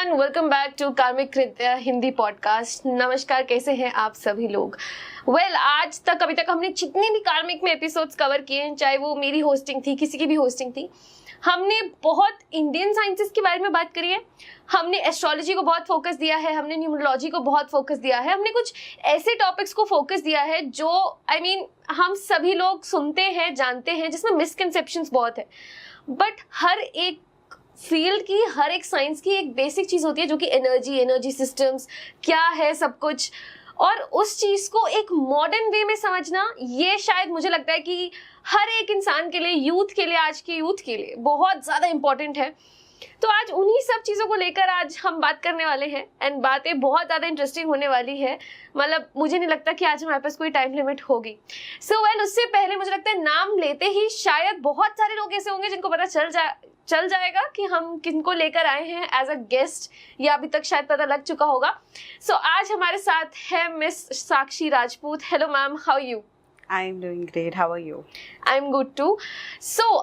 Everyone, welcome back to कार्मिक Kritya Hindi podcast. नमस्कार, कैसे हैं आप सभी लोग? आज तक अभी तक हमने जितने भी कार्मिक में एपिसोड्स कवर किए हैं, चाहे वो मेरी होस्टिंग थी, किसी की भी होस्टिंग थी, हमने बहुत इंडियन साइंसेस के बारे में बात करी है। हमने एस्ट्रोलॉजी को बहुत फोकस दिया है, हमने न्यूमरोलॉजी को बहुत फोकस दिया है, हमने कुछ ऐसे टॉपिक्स को फोकस दिया है जो हम सभी लोग सुनते हैं, जानते हैं, जिसमें मिसकंसेप्शंस बहुत है। बट हर एक फील्ड की, हर एक साइंस की एक बेसिक चीज होती है जो कि एनर्जी सिस्टम्स क्या है, सब कुछ। और उस चीज को एक मॉडर्न वे में समझना, ये शायद मुझे लगता है कि हर एक इंसान के लिए, यूथ के लिए, आज के यूथ के लिए बहुत ज्यादा इंपॉर्टेंट है। तो आज उन्हीं सब चीजों को लेकर आज हम बात करने वाले हैं एंड बातें बहुत ज्यादा इंटरेस्टिंग होने वाली है। मतलब मुझे नहीं लगता कि आज हमारे पास कोई टाइम लिमिट होगी। उससे पहले मुझे लगता है नाम लेते ही शायद बहुत सारे लोग ऐसे होंगे जिनको पता चल जाएगा कि हम किनको लेकर आए हैं एज अ गेस्ट, या अभी तक शायद पता लग चुका होगा। आज हमारे साथ है miss Sakshi Rajput. Hello ma'am, how you? I'm doing great. How are you? I'm good too.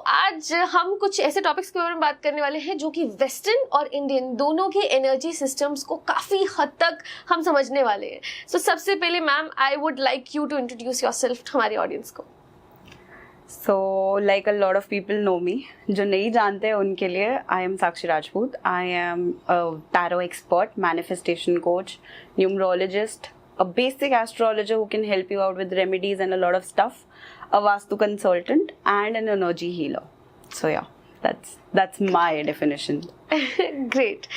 आज हम कुछ ऐसे टॉपिक्स के बारे में बात करने वाले हैं जो कि वेस्टर्न और इंडियन दोनों के एनर्जी सिस्टम्स को काफी हद तक हम समझने वाले हैं। सबसे पहले ma'am, I would like you to introduce yourself हमारे ऑडियंस को। Like a lot of people know me, जो नहीं जानते हैं उनके लिए I am Sakshi Rajput. I am a tarot expert, manifestation coach, numerologist, a basic astrologer who can help you out with remedies and a lot of stuff, a Vastu consultant and an energy healer. So yeah, that's my definition. Great,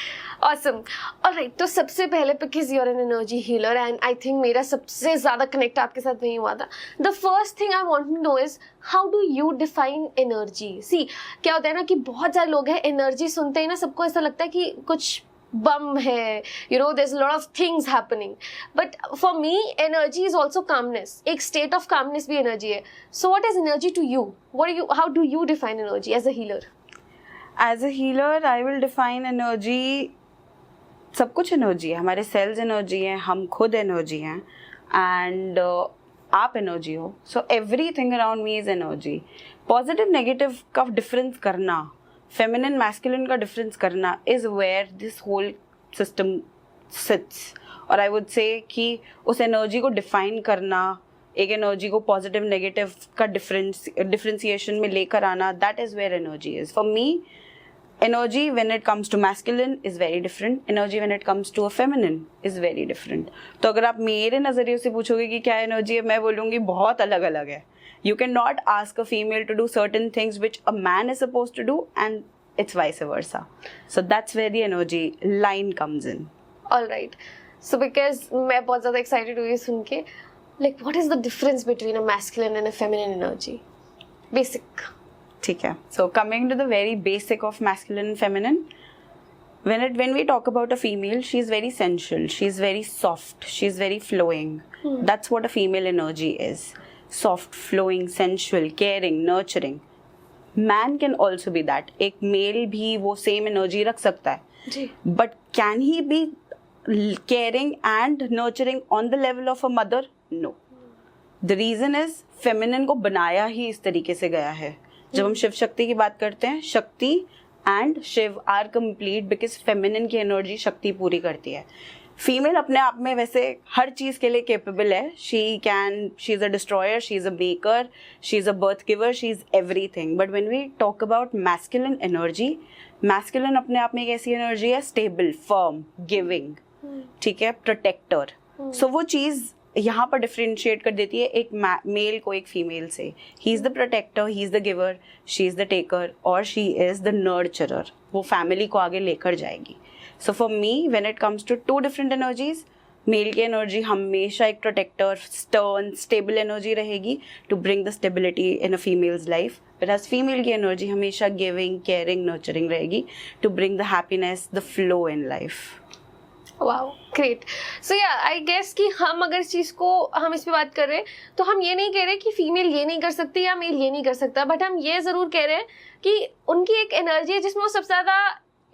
awesome. Alright, तो सबसे पहले because you're an energy healer and I think मेरा सबसे ज़्यादा connect आपके साथ वही हुआ था. The first thing I want to know is how do you define energy? See, क्या होता है ना कि बहुत सारे लोग हैं, energy सुनते ही ना सबको ऐसा लगता है कि कुछ बम है, there's a lot of things happening. But for me, energy is also calmness. एक state of calmness भी energy है. So what is energy to you? How do you define energy as a healer? As a healer, I will define energy, सब कुछ energy है, हमारे sales energy हैं, हम खुद एनर्जी हैं, एंड आप एनर्जी हो. So everything around me is energy. Positive negative का डिफरेंस करना, फेमिनिन मैस्कुलिन का डिफरेंस करना is where this whole system sits. और आई वुड से कि उस एनर्जी को डिफाइन करना, एक एनर्जी को पॉजिटिव नेगेटिव का डिफरेंशिएशन में लेकर आना, that is where energy is. For me, energy when it comes to masculine is very different. Energy when it comes to a feminine is very different. तो अगर आप मेरे नज़रिए से पूछोगे कि क्या एनर्जी है, मैं बोलूँगी बहुत अलग अलग है. You cannot ask a female to do certain things which a man is supposed to do, and it's vice versa. So that's where the energy line comes in. All right. So because मैं बहुत ज़्यादा excited हुई सुन के, like what is the difference between a masculine and a feminine energy? Basic. ठीक है. So coming to the very basic of masculine and feminine, when we talk about a female, she is very sensual, she is very soft, she is very flowing. That's what a female energy is. Soft, flowing, sensual, caring, nurturing. Man can also be that. एक male भी वो same energy रख सकता है. But can he be caring and nurturing on the level of a mother? No. The reason is feminine को बनाया ही इस तरीके से गया है. जब हम शिव शक्ति की बात करते हैं, Shakti and Shiv are complete because feminine की एनर्जी शक्ति पूरी करती है. फीमेल अपने आप में वैसे हर चीज़ के लिए कैपेबल है. She is a destroyer, she is a maker, she is a birth giver, she is everything. But when we talk about masculine energy, masculine अपने आप में एक ऐसी एनर्जी है, स्टेबल, फर्म, गिविंग, ठीक है, प्रोटेक्टर. सो वो चीज़ यहाँ पर डिफ्रेंशिएट कर देती है एक मेल को एक फीमेल से. He is the protector, he is the giver, she is the taker, और शी इज़ द नर्चरर. वो फैमिली को आगे लेकर जाएगी. So for me, when it comes to two different energies, male की एनर्जी हमेशा एक प्रोटेक्टर, स्टर्न, स्टेबल एनर्जी रहेगी to bring the stability in a female's life. But as female की एनर्जी हमेशा गिविंग, केयरिंग, नर्चरिंग रहेगी to bring the happiness, the flow in life. Wow, great. So yeah I guess कि हम अगर इस चीज़ को, हम इस पे बात कर रहे हैं, तो हम ये नहीं कह रहे कि फीमेल ये नहीं कर सकती या मेल ये नहीं कर सकता, बट हम ये ज़रूर कह रहे हैं कि उनकी एक एनर्जी है जिसमें वो सबसे ज़्यादा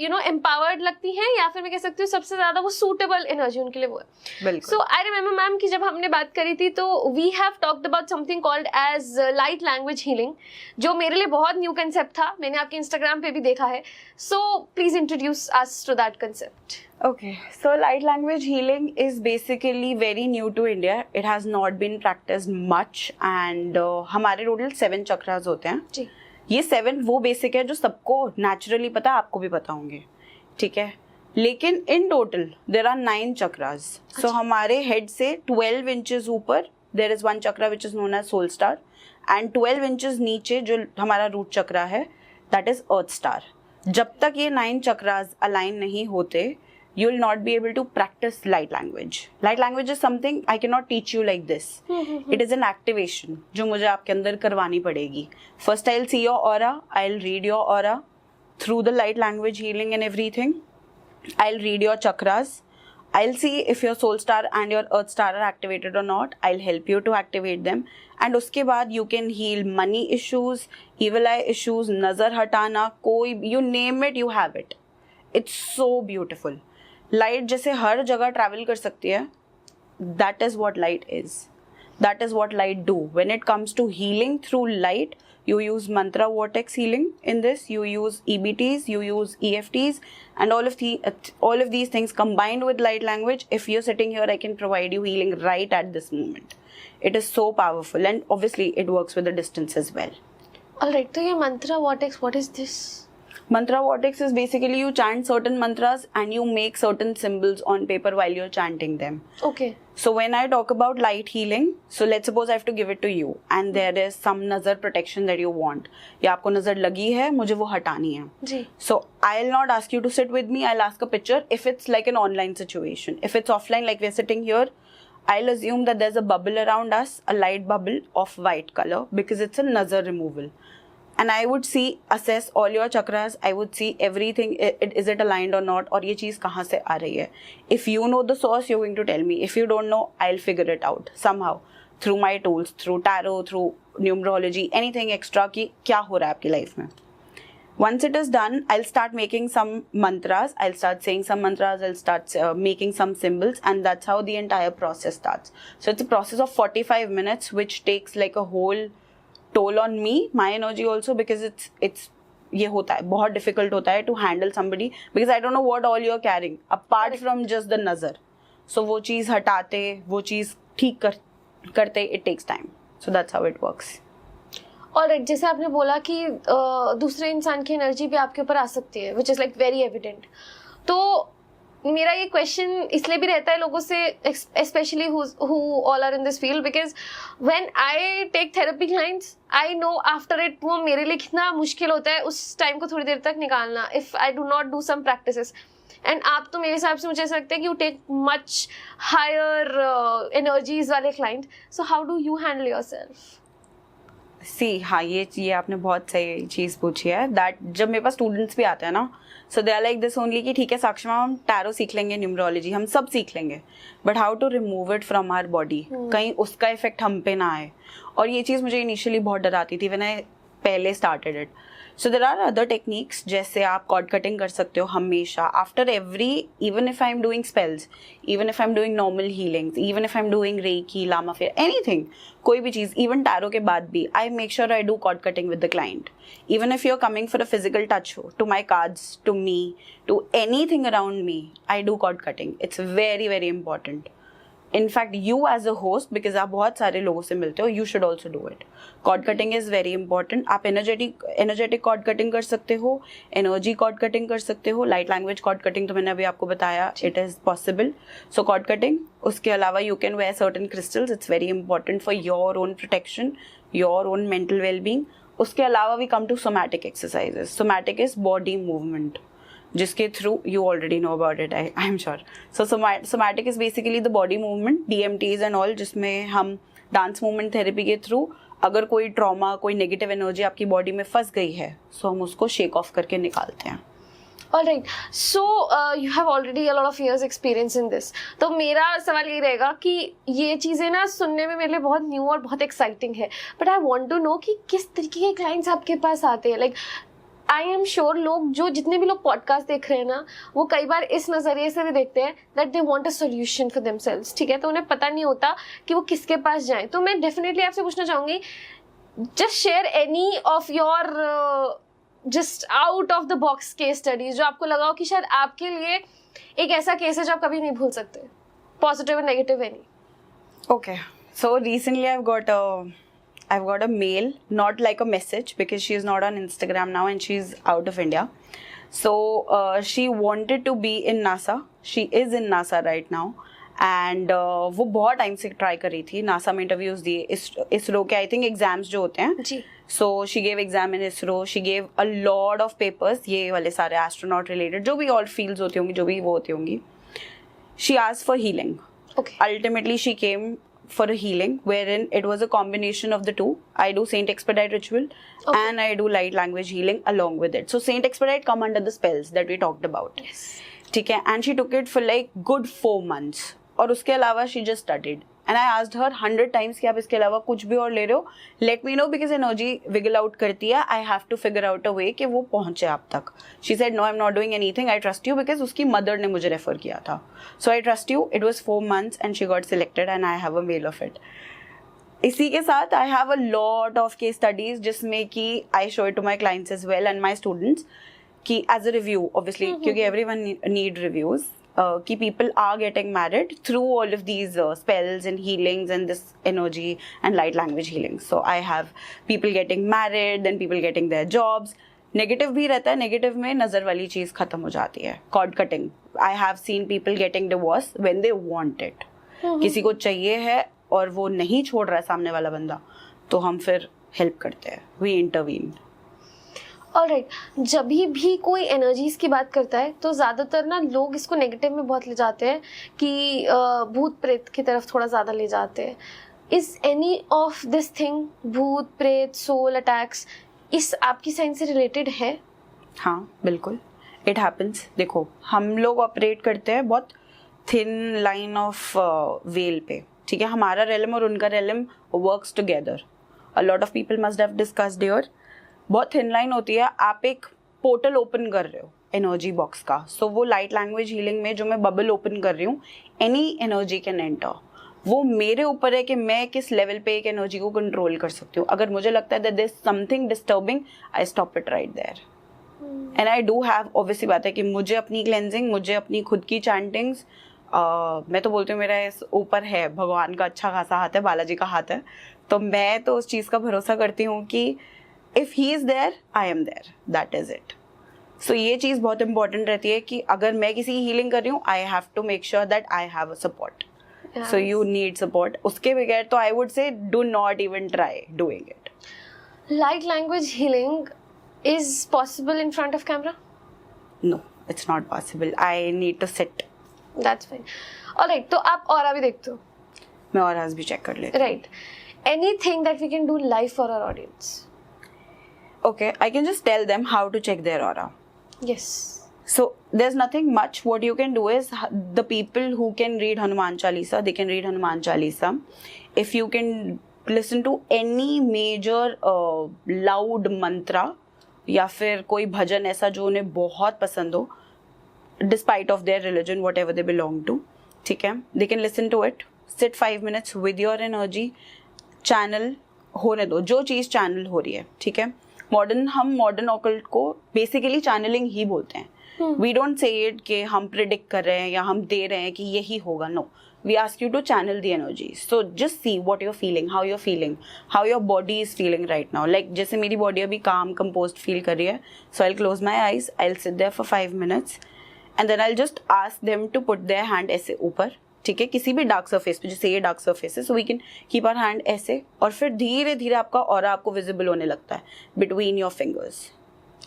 एम्पावर्ड लगती हैं, या फिर मैं कह सकती हूँ सबसे ज्यादा वो सूटेबल एनर्जी उनके लिए वो है. सो आई रिमेम्बर मैम कि जब हमने बात करी थी तो we have talked about something called as light language healing, जो मेरे लिए बहुत न्यू कंसेप्ट था. मैंने आपके इंस्टाग्राम पे भी देखा है. So please introduce us to that concept. Okay, so light language healing is basically very new to India. It has not been practiced much and हमारे टोटल 7 चक्रास होते हैं जी. ये 7 वो बेसिक है जो सबको नेचुरली पता है, आपको भी पता होंगे, ठीक है. लेकिन in total there are 9 chakras. So हमारे हेड से 12 इंचेस ऊपर there is 1 chakra which is known as soul star, and 12 inches नीचे जो हमारा रूट चक्रा है दैट इज अर्थ स्टार. जब तक ये 9 चक्रास अलाइन नहीं होते you will not be able to practice light language. Light language is something I cannot teach you like this. It is an activation जो मुझे आपके अंदर करवानी पड़ेगी. First I'll see your aura, I'll read your aura through the light language healing and everything. I'll read your chakras. I'll see if your soul star and your earth star are activated or not. I'll help you to activate them. And उसके बाद you can heal money issues, evil eye issues, नजर हटाना, कोई you name it, you have it. It's so beautiful. Light जैसे हर जगह travel कर सकती है, that is what light is, that is what light do. When it comes to healing through light, you use mantra vortex healing in this, you use EBTs, you use EFTs, and all of these things combined with light language. If you're sitting here, I can provide you healing right at this moment. It is so powerful, and obviously it works with the distance as well. Alright, तो ये mantra vortex, what is this? Mantra vortex is basically you chant certain mantras and you make certain symbols on paper while you're chanting them. Okay. So when I talk about light healing, so let's suppose I have to give it to you and there is some nazar protection that you want. या आपको नजर लगी है, मुझे वो हटानी है. जी. So I'll not ask you to sit with me. I'll ask a picture. If it's like an online situation, if it's offline, like we're sitting here, I'll assume that there's a bubble around us, a light bubble of white color, because it's a nazar removal. And I would see, assess all your chakras. I would see everything. Is it aligned or not? और ये चीज़ कहाँ से आ रही है? If you know the source, you're going to tell me. If you don't know, I'll figure it out somehow through my tools, through tarot, through numerology, anything extra कि क्या हो रहा है आपकी life में. Once it is done, I'll start making some mantras. I'll start saying some mantras. I'll start making some symbols, and that's how the entire process starts. So it's a process of 45 minutes, which takes like a whole toll on me, my energy also, because it's ये होता है, बहुत difficult होता है to handle somebody, because I don't know what all you're carrying apart from just the nazar. So वो चीज़ हटाते, वो चीज़ ठीक करते it takes time. So that's how it works. और जैसे आपने बोला कि दूसरे इंसान की एनर्जी भी आपके ऊपर आ सकती है, which is like very evident. तो मेरा ये क्वेश्चन इसलिए भी रहता है लोगों से, specially who all are in this field, because when I take therapy clients, I know after it वो मेरे लिए कितना मुश्किल होता है उस टाइम को थोड़ी देर तक निकालना, if I do not do some practices. And आप तो मेरे हिसाब से मुझे ऐसा लगता है कि you take much higher energies वाले client. So how do you handle yourself? See हाँ, ये आपने बहुत सही चीज़ पूछी है. दैट जब मेरे पास स्टूडेंट्स भी आते हैं ना, so they are like this only कि ठीक है साक्षी मैम हम टैरो सीख लेंगे, न्यूमरोलॉजी हम सब सीख लेंगे, but how to remove it from our body, कहीं उसका इफेक्ट हम पे ना आए. और ये चीज़ मुझे इनिशियली बहुत डराती थी व्हेन आई पहले started it. So there are other techniques, जैसे आप कॉर्ड कटिंग कर सकते हो हमेशा after every, even if I am doing spells, even if I am doing normal healings, even if I am doing reiki, lama fera, anything, कोई भी चीज़, इवन टैरो के बाद भी I make sure I do cord cutting with the client. Even if you are coming for a physical touch to my cards, to me, to anything around me, I do cord cutting. It's very very important. In fact you as a host, because आप बहुत सारे लोगों से मिलते हो, you should also do it. Cord cutting is very important. आप energetic cord cutting कर सकते हो, एनर्जी कॉर्ड कटिंग कर सकते हो, लाइट लैंग्वेज कॉर्ड कटिंग तो मैंने अभी आपको बताया, it is possible. So cord cutting, उसके अलावा you can wear certain crystals, it's very important for your own protection, your own mental wellbeing. उसके अलावा we come to somatic exercises. Somatic is body movement, जिसके through you already know about it, I am sure. So somatic is basically the body movement, DMTs and all, जिसमें हम dance movement therapy के through अगर कोई trauma, कोई negative energy आपकी body में फंस गई है, सो हम उसको शेक ऑफ करके निकालते हैं. Alright, so you have already a lot of years experience in this. तो मेरा सवाल ये रहेगा कि ये चीज़ें ना सुनने में मेरे लिए बहुत न्यू और बहुत एक्साइटिंग है, but I want to know कि किस तरीके के क्लाइंट्स आपके पास आते हैं. लाइक आई एम श्योर लोग जो जितने भी लोग पॉडकास्ट देख रहे हैं ना, वो कई बार इस नजरिए से भी देखते हैं that they want a solution for themselves, ठीक है, तो उन्हें पता नहीं होता कि वो किसके पास जाएं. तो मैं डेफिनेटली आपसे पूछना चाहूंगी, just share any of your just out of the box case studies जो आपको लगा हो कि शायद आपके लिए एक ऐसा केस है जो आप कभी नहीं भूल सकते, पॉजिटिव और negative any. Okay, so recently I've got a mail, not like a message because she's not on Instagram now and she's out of India. So she wanted to be in NASA. She is in NASA right now. And वो बहुत time से try कर रही थी. NASA में interviews दिए, इसरो के I think exams जो होते हैं जी. So she gave exam in ISRO, she gave a lot of papers, ये वाले सारे एस्ट्रोनॉट रिलेटेड जो भी ऑल फील्ड्स होती होंगी, जो भी वो होती होंगी. She asked for healing. Okay. Ultimately, she came for a healing, wherein it was a combination of the two. I do Saint Expedite ritual, Okay. and I do light language healing along with it. So Saint Expedite come under the spells that we talked about. Yes. ठीक है, and she took it for like good 4 months. और उसके अलावा she just studied. And I asked her 100 times कि आप इसके अलावा कुछ भी और ले रहे हो, let me know because energy wiggle out करती है. I have to figure out a way कि वो पहुँचे आप तक. She said no, I'm not doing anything. I trust you because उसकी mother ने मुझे refer किया था. So I trust you. It was 4 months and she got selected and I have a mail of it. इसी के साथ I have a lot of case studies जिसमें कि I show it to my clients as well and my students कि as a review obviously क्योंकि everyone need reviews. कि people are getting married through all of these spells and healings and this energy and light language healing. So I have people getting married, then people getting their jobs. Negative भी रहता है, negative में नज़र वाली चीज़ खत्म हो जाती है. Cord cutting. I have seen people getting divorce when they want it. किसी को चाहिए है और वो नहीं छोड़ रहा है सामने वाला बंदा, तो हम फिर हेल्प करते हैं. We intervene. ऑलराइट, जब भी कोई एनर्जीज की बात करता है तो ज़्यादातर ना लोग इसको नेगेटिव में बहुत ले जाते हैं कि भूत प्रेत की तरफ थोड़ा ज़्यादा ले जाते हैं. Is any of this thing, भूत प्रेत, सोल अटैक्स, इस आपकी साइंस से रिलेटेड है? हाँ बिल्कुल, इट हैपन्स. देखो हम लोग ऑपरेट करते हैं बहुत थिन लाइन ऑफ वेल पे, ठीक है. हमारा रेलम और उनका realm works together. A lot of people must have discussed here. बहुत थिन लाइन होती है. आप एक पोर्टल ओपन कर रहे हो एनर्जी बॉक्स का, सो वो लाइट लैंग्वेज हीलिंग में जो मैं बबल ओपन कर रही हूँ, एनी एनर्जी कैन एंटर. वो मेरे ऊपर है कि मैं किस लेवल पे एक एनर्जी को कंट्रोल कर सकती हूँ. अगर मुझे लगता है that there is something disturbing, I stop it right there. And I do have, obviously बात है कि मुझे अपनी क्लेंजिंग, मुझे अपनी खुद की चैंटिंग्स, मैं तो बोलती हूँ मेरा इस ऊपर है भगवान का अच्छा खासा हाथ है, बालाजी का हाथ है, तो मैं तो उस चीज़ का भरोसा करती हूँ कि if he is there, I am there. That is it. So ये चीज़ बहुत important रहती है कि अगर मैं किसी की healing कर रही हूँ, I have to make sure that I have a support. Yes. So you need support. उसके बगैर तो I would say do not even try doing it. Light language healing is possible in front of camera? No, it's not possible. I need to sit. That's fine. Alright, तो आप aura भी देखते हो? मैं auras भी check कर लेती हूँ. Right. Anything that we can do live for our audience? Okay, I can just tell them how to check their aura. Yes. So there's nothing much. What you can do is the people who can read Hanuman Chalisa, they can read Hanuman Chalisa. If you can listen to any major loud mantra या फिर कोई भजन ऐसा जो उन्हें बहुत पसंद हो, despite of their religion, whatever they belong to, ठीक है, they can listen to it. Sit 5 minutes with your energy. Channel होने दो, जो चीज़ चैनल हो रही है, ठीक है. हम मॉडर्न ऑकल्ट को बेसिकली चैनलिंग ही बोलते हैं. वी डोंट से इट कि हम प्रिडिक्ट कर रहे हैं या हम दे रहे हैं कि यही होगा. No, we ask you to channel the energy. So just see what you are feeling, how you are feeling, how your body is feeling right now. Like जैसे मेरी बॉडी अभी काम कंपोज्ड फील कर रही है, so I will close my eyes, I will sit there for 5 minutes and then I will just ask them to put their hand ऐसे ऊपर, ठीक है, किसी भी डार्क सरफेस पे, जैसे ये डार्क सरफेस है, so we can keep our hand ऐसे, और फिर धीरे धीरे आपका ऑरा आपको विजिबल होने लगता है बिटवीन योर फिंगर्स.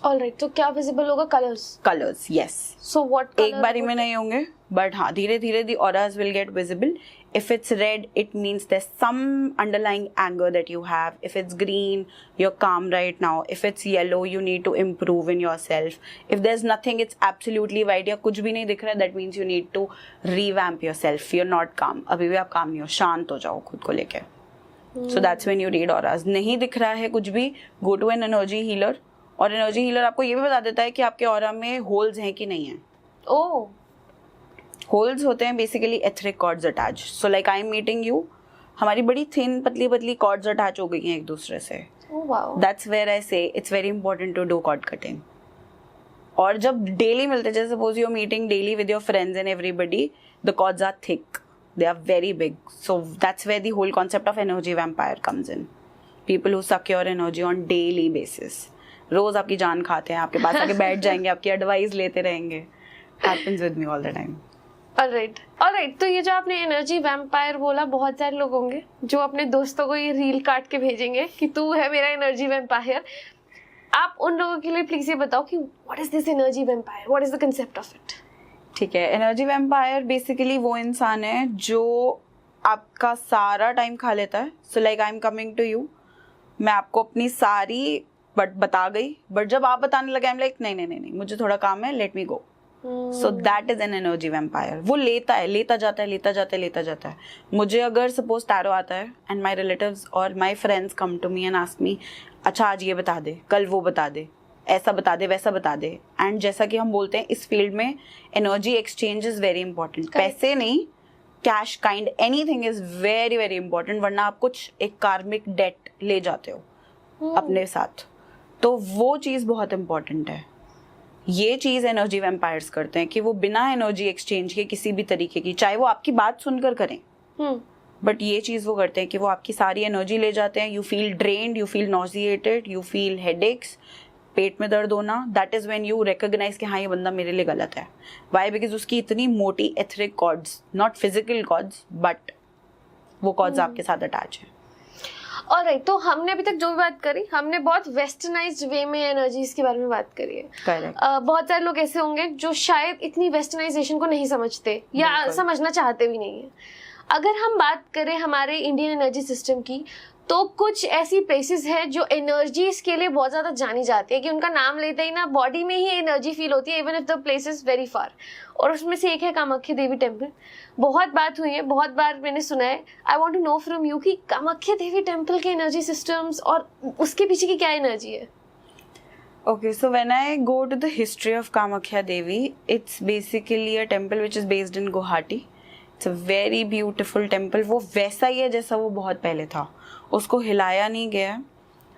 ऑलराइट, तो क्या विजिबल होगा? कलर्स. यस. सो व्हाट, एक बारी में नहीं होंगे, बट हाँ धीरे धीरे the auras will get visible. If it's red, it means there's some underlying anger that you have. If it's green, you're calm right now. If it's yellow, you need to improve in yourself. If there's nothing, it's absolutely white, या कुछ भी नहीं दिख रहा है, that means you need to revamp yourself. You're not calm. अभी भी आप calm नहीं हो, शांत हो जाओ खुद को लेके. So that's when you read auras. नहीं दिख रहा है कुछ भी, go to an energy healer. और एनर्जी हीलर आपको ये भी बता देता है कि आपके ऑरा में होल्स हैं कि नहीं है. ओह, होल्स होते हैं basically etheric cords attach. So like I am meeting you, हमारी बड़ी थिन पतली पतली कॉर्ड्स अटैच हो गई हैं एक दूसरे से. That's where I say it's very important to do cord cutting. और जब डेली मिलते, जैसे suppose you are meeting daily with your friends and everybody, the cords are thick, they are very big. So that's where the whole concept of energy vampire comes in. People who suck your energy on daily basis. रोज आपकी जान खाते हैं, आपके पास आके बैठ जाएंगे, आपकी advice लेते रहेंगे. Happens with me all the time. Alright. तो ये जो आपने एनर्जी वैम्पायर बोला, बहुत सारे लोग होंगे जो अपने दोस्तों को ये रील काट के भेजेंगे कि तू है मेरा एनर्जी वैम्पायर. आप उन लोगों के लिए प्लीज ये बताओ कि what is this energy vampire, what is the concept of it. ठीक है, एनर्जी वैम्पायर बेसिकली वो इंसान है जो आपका सारा टाइम खा लेता है. So like I am coming to you, मैं आपको अपनी सारी बता गई, बट जब आप बताने लगे आई एम लाइक नहीं, मुझे थोड़ा काम है, let me go. So that is an energy vampire. वो लेता जाता है. मुझे अगर सपोज टैरो आता है एंड माई रिलेटिव्स और my friends come to me and ask me, अच्छा आज ये बता दे, कल वो बता दे, ऐसा बता दे, वैसा बता दे. एंड जैसा कि हम बोलते हैं इस फील्ड में energy exchange is very important. पैसे नहीं, cash kind anything is very very important, वरना आप कुछ एक कार्मिक डेट ले जाते हो अपने साथ. तो वो चीज़ बहुत इंपॉर्टेंट है. ये चीज़ एनर्जी वैम्पायर्स करते हैं कि वो बिना एनर्जी एक्सचेंज के किसी भी तरीके की, चाहे वो आपकी बात सुनकर करें, बट ये चीज़ वो करते हैं कि वो आपकी सारी एनर्जी ले जाते हैं. You feel drained, you feel nauseated, you feel headaches, पेट में दर्द होना. That is when you recognise कि हाँ ये बंदा मेरे लिए गलत है. वाई? बिकॉज उसकी इतनी मोटी etheric cords, not physical cords but वो कॉर्ड्स आपके साथ अटैच है. ऑलराइट, तो हमने अभी तक जो भी बात करी, हमने बहुत वेस्टर्नाइज्ड वे में एनर्जीज के बारे में बात करी है. करेक्ट. बहुत सारे लोग ऐसे होंगे जो शायद इतनी वेस्टर्नाइजेशन को नहीं समझते या समझना चाहते भी नहीं है. अगर हम बात करें हमारे इंडियन एनर्जी सिस्टम की, तो कुछ ऐसी प्लेसेस है जो एनर्जीज के लिए बहुत ज्यादा जानी जाती है कि उनका नाम लेते ही ना बॉडी में ही एनर्जी फील होती है, even if the place is very far. और उसमें से एक है कामाख्या देवी टेम्पल. बहुत बात हुई है, बहुत बार मैंने सुना है. I want to know from you कि कामाख्या देवी टेम्पल के एनर्जी सिस्टम्स और उसके पीछे की क्या एनर्जी है. Okay, so when I go to the history of Kamakhya Devi, it's basically a temple which is based in Guwahati. It's a very beautiful temple. वो वैसा ही है जैसा वो बहुत पहले था, उसको हिलाया नहीं गया.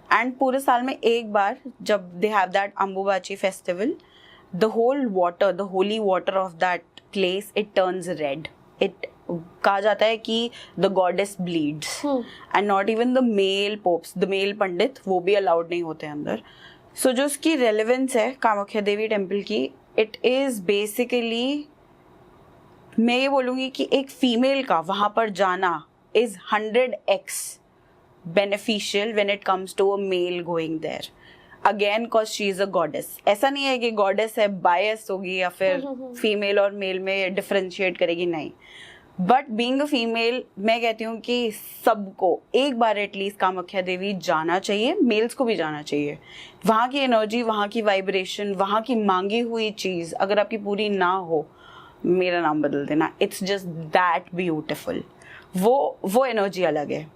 एंड पूरे साल में एक बार जब they have that Ambubachi festival, the whole water, the holy water of that place, it turns red. It कहा जाता है कि the goddess bleeds and not even the male popes, the male pandit, वो भी अलाउड नहीं होते अंदर. सो जो उसकी रेलेवेंस है कामाख्या देवी टेम्पल की, इट इज़ बेसिकली, मैं ये बोलूँगी कि एक फीमेल का वहाँ पर जाना is 100x beneficial when it comes to a male going there. Again, cause she is a goddess. ऐसा नहीं है कि goddess है bias होगी या फिर female और male में differentiate करेगी, नहीं. But being a female, मैं कहती हूँ कि सबको एक बार एटलीस्ट कामाख्या देवी जाना चाहिए, मेल्स को भी जाना चाहिए. वहाँ की एनर्जी, वहाँ की वाइब्रेशन, वहाँ की मांगी हुई चीज़ अगर आपकी पूरी ना हो, मेरा नाम बदल देना. It's just that beautiful. वो एनर्जी अलग है.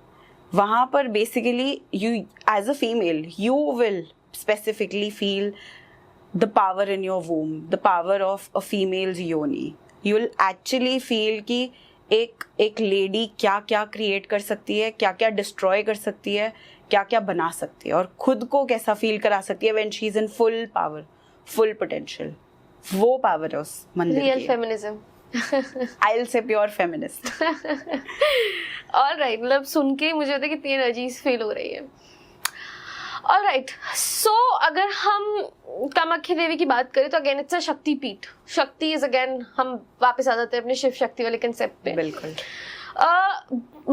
वहाँ पर basically you as a female you will specifically feel the power in your womb, the power of a females yoni. You will actually feel कि एक लेडी क्या क्या क्रिएट कर सकती है, क्या क्या डिस्ट्रॉय कर सकती है, क्या क्या बना सकती है, और खुद को कैसा फील करा सकती है when she is in full power, full potential. वो पावर है उस मंदिर की. Real feminism. I'll say pure feminist. Alright, मतलब सुन के मुझे होता है कि कितनी एनर्जीज फील हो रही है. Alright, so अगर हम कामाख्या देवी की बात करें तो अगेन इट्स अ शक्ति पीठ. शक्ति इज अगेन, हम वापस आ जाते हैं अपने शिव शक्ति वाले कंसेप्ट पे. बिल्कुल.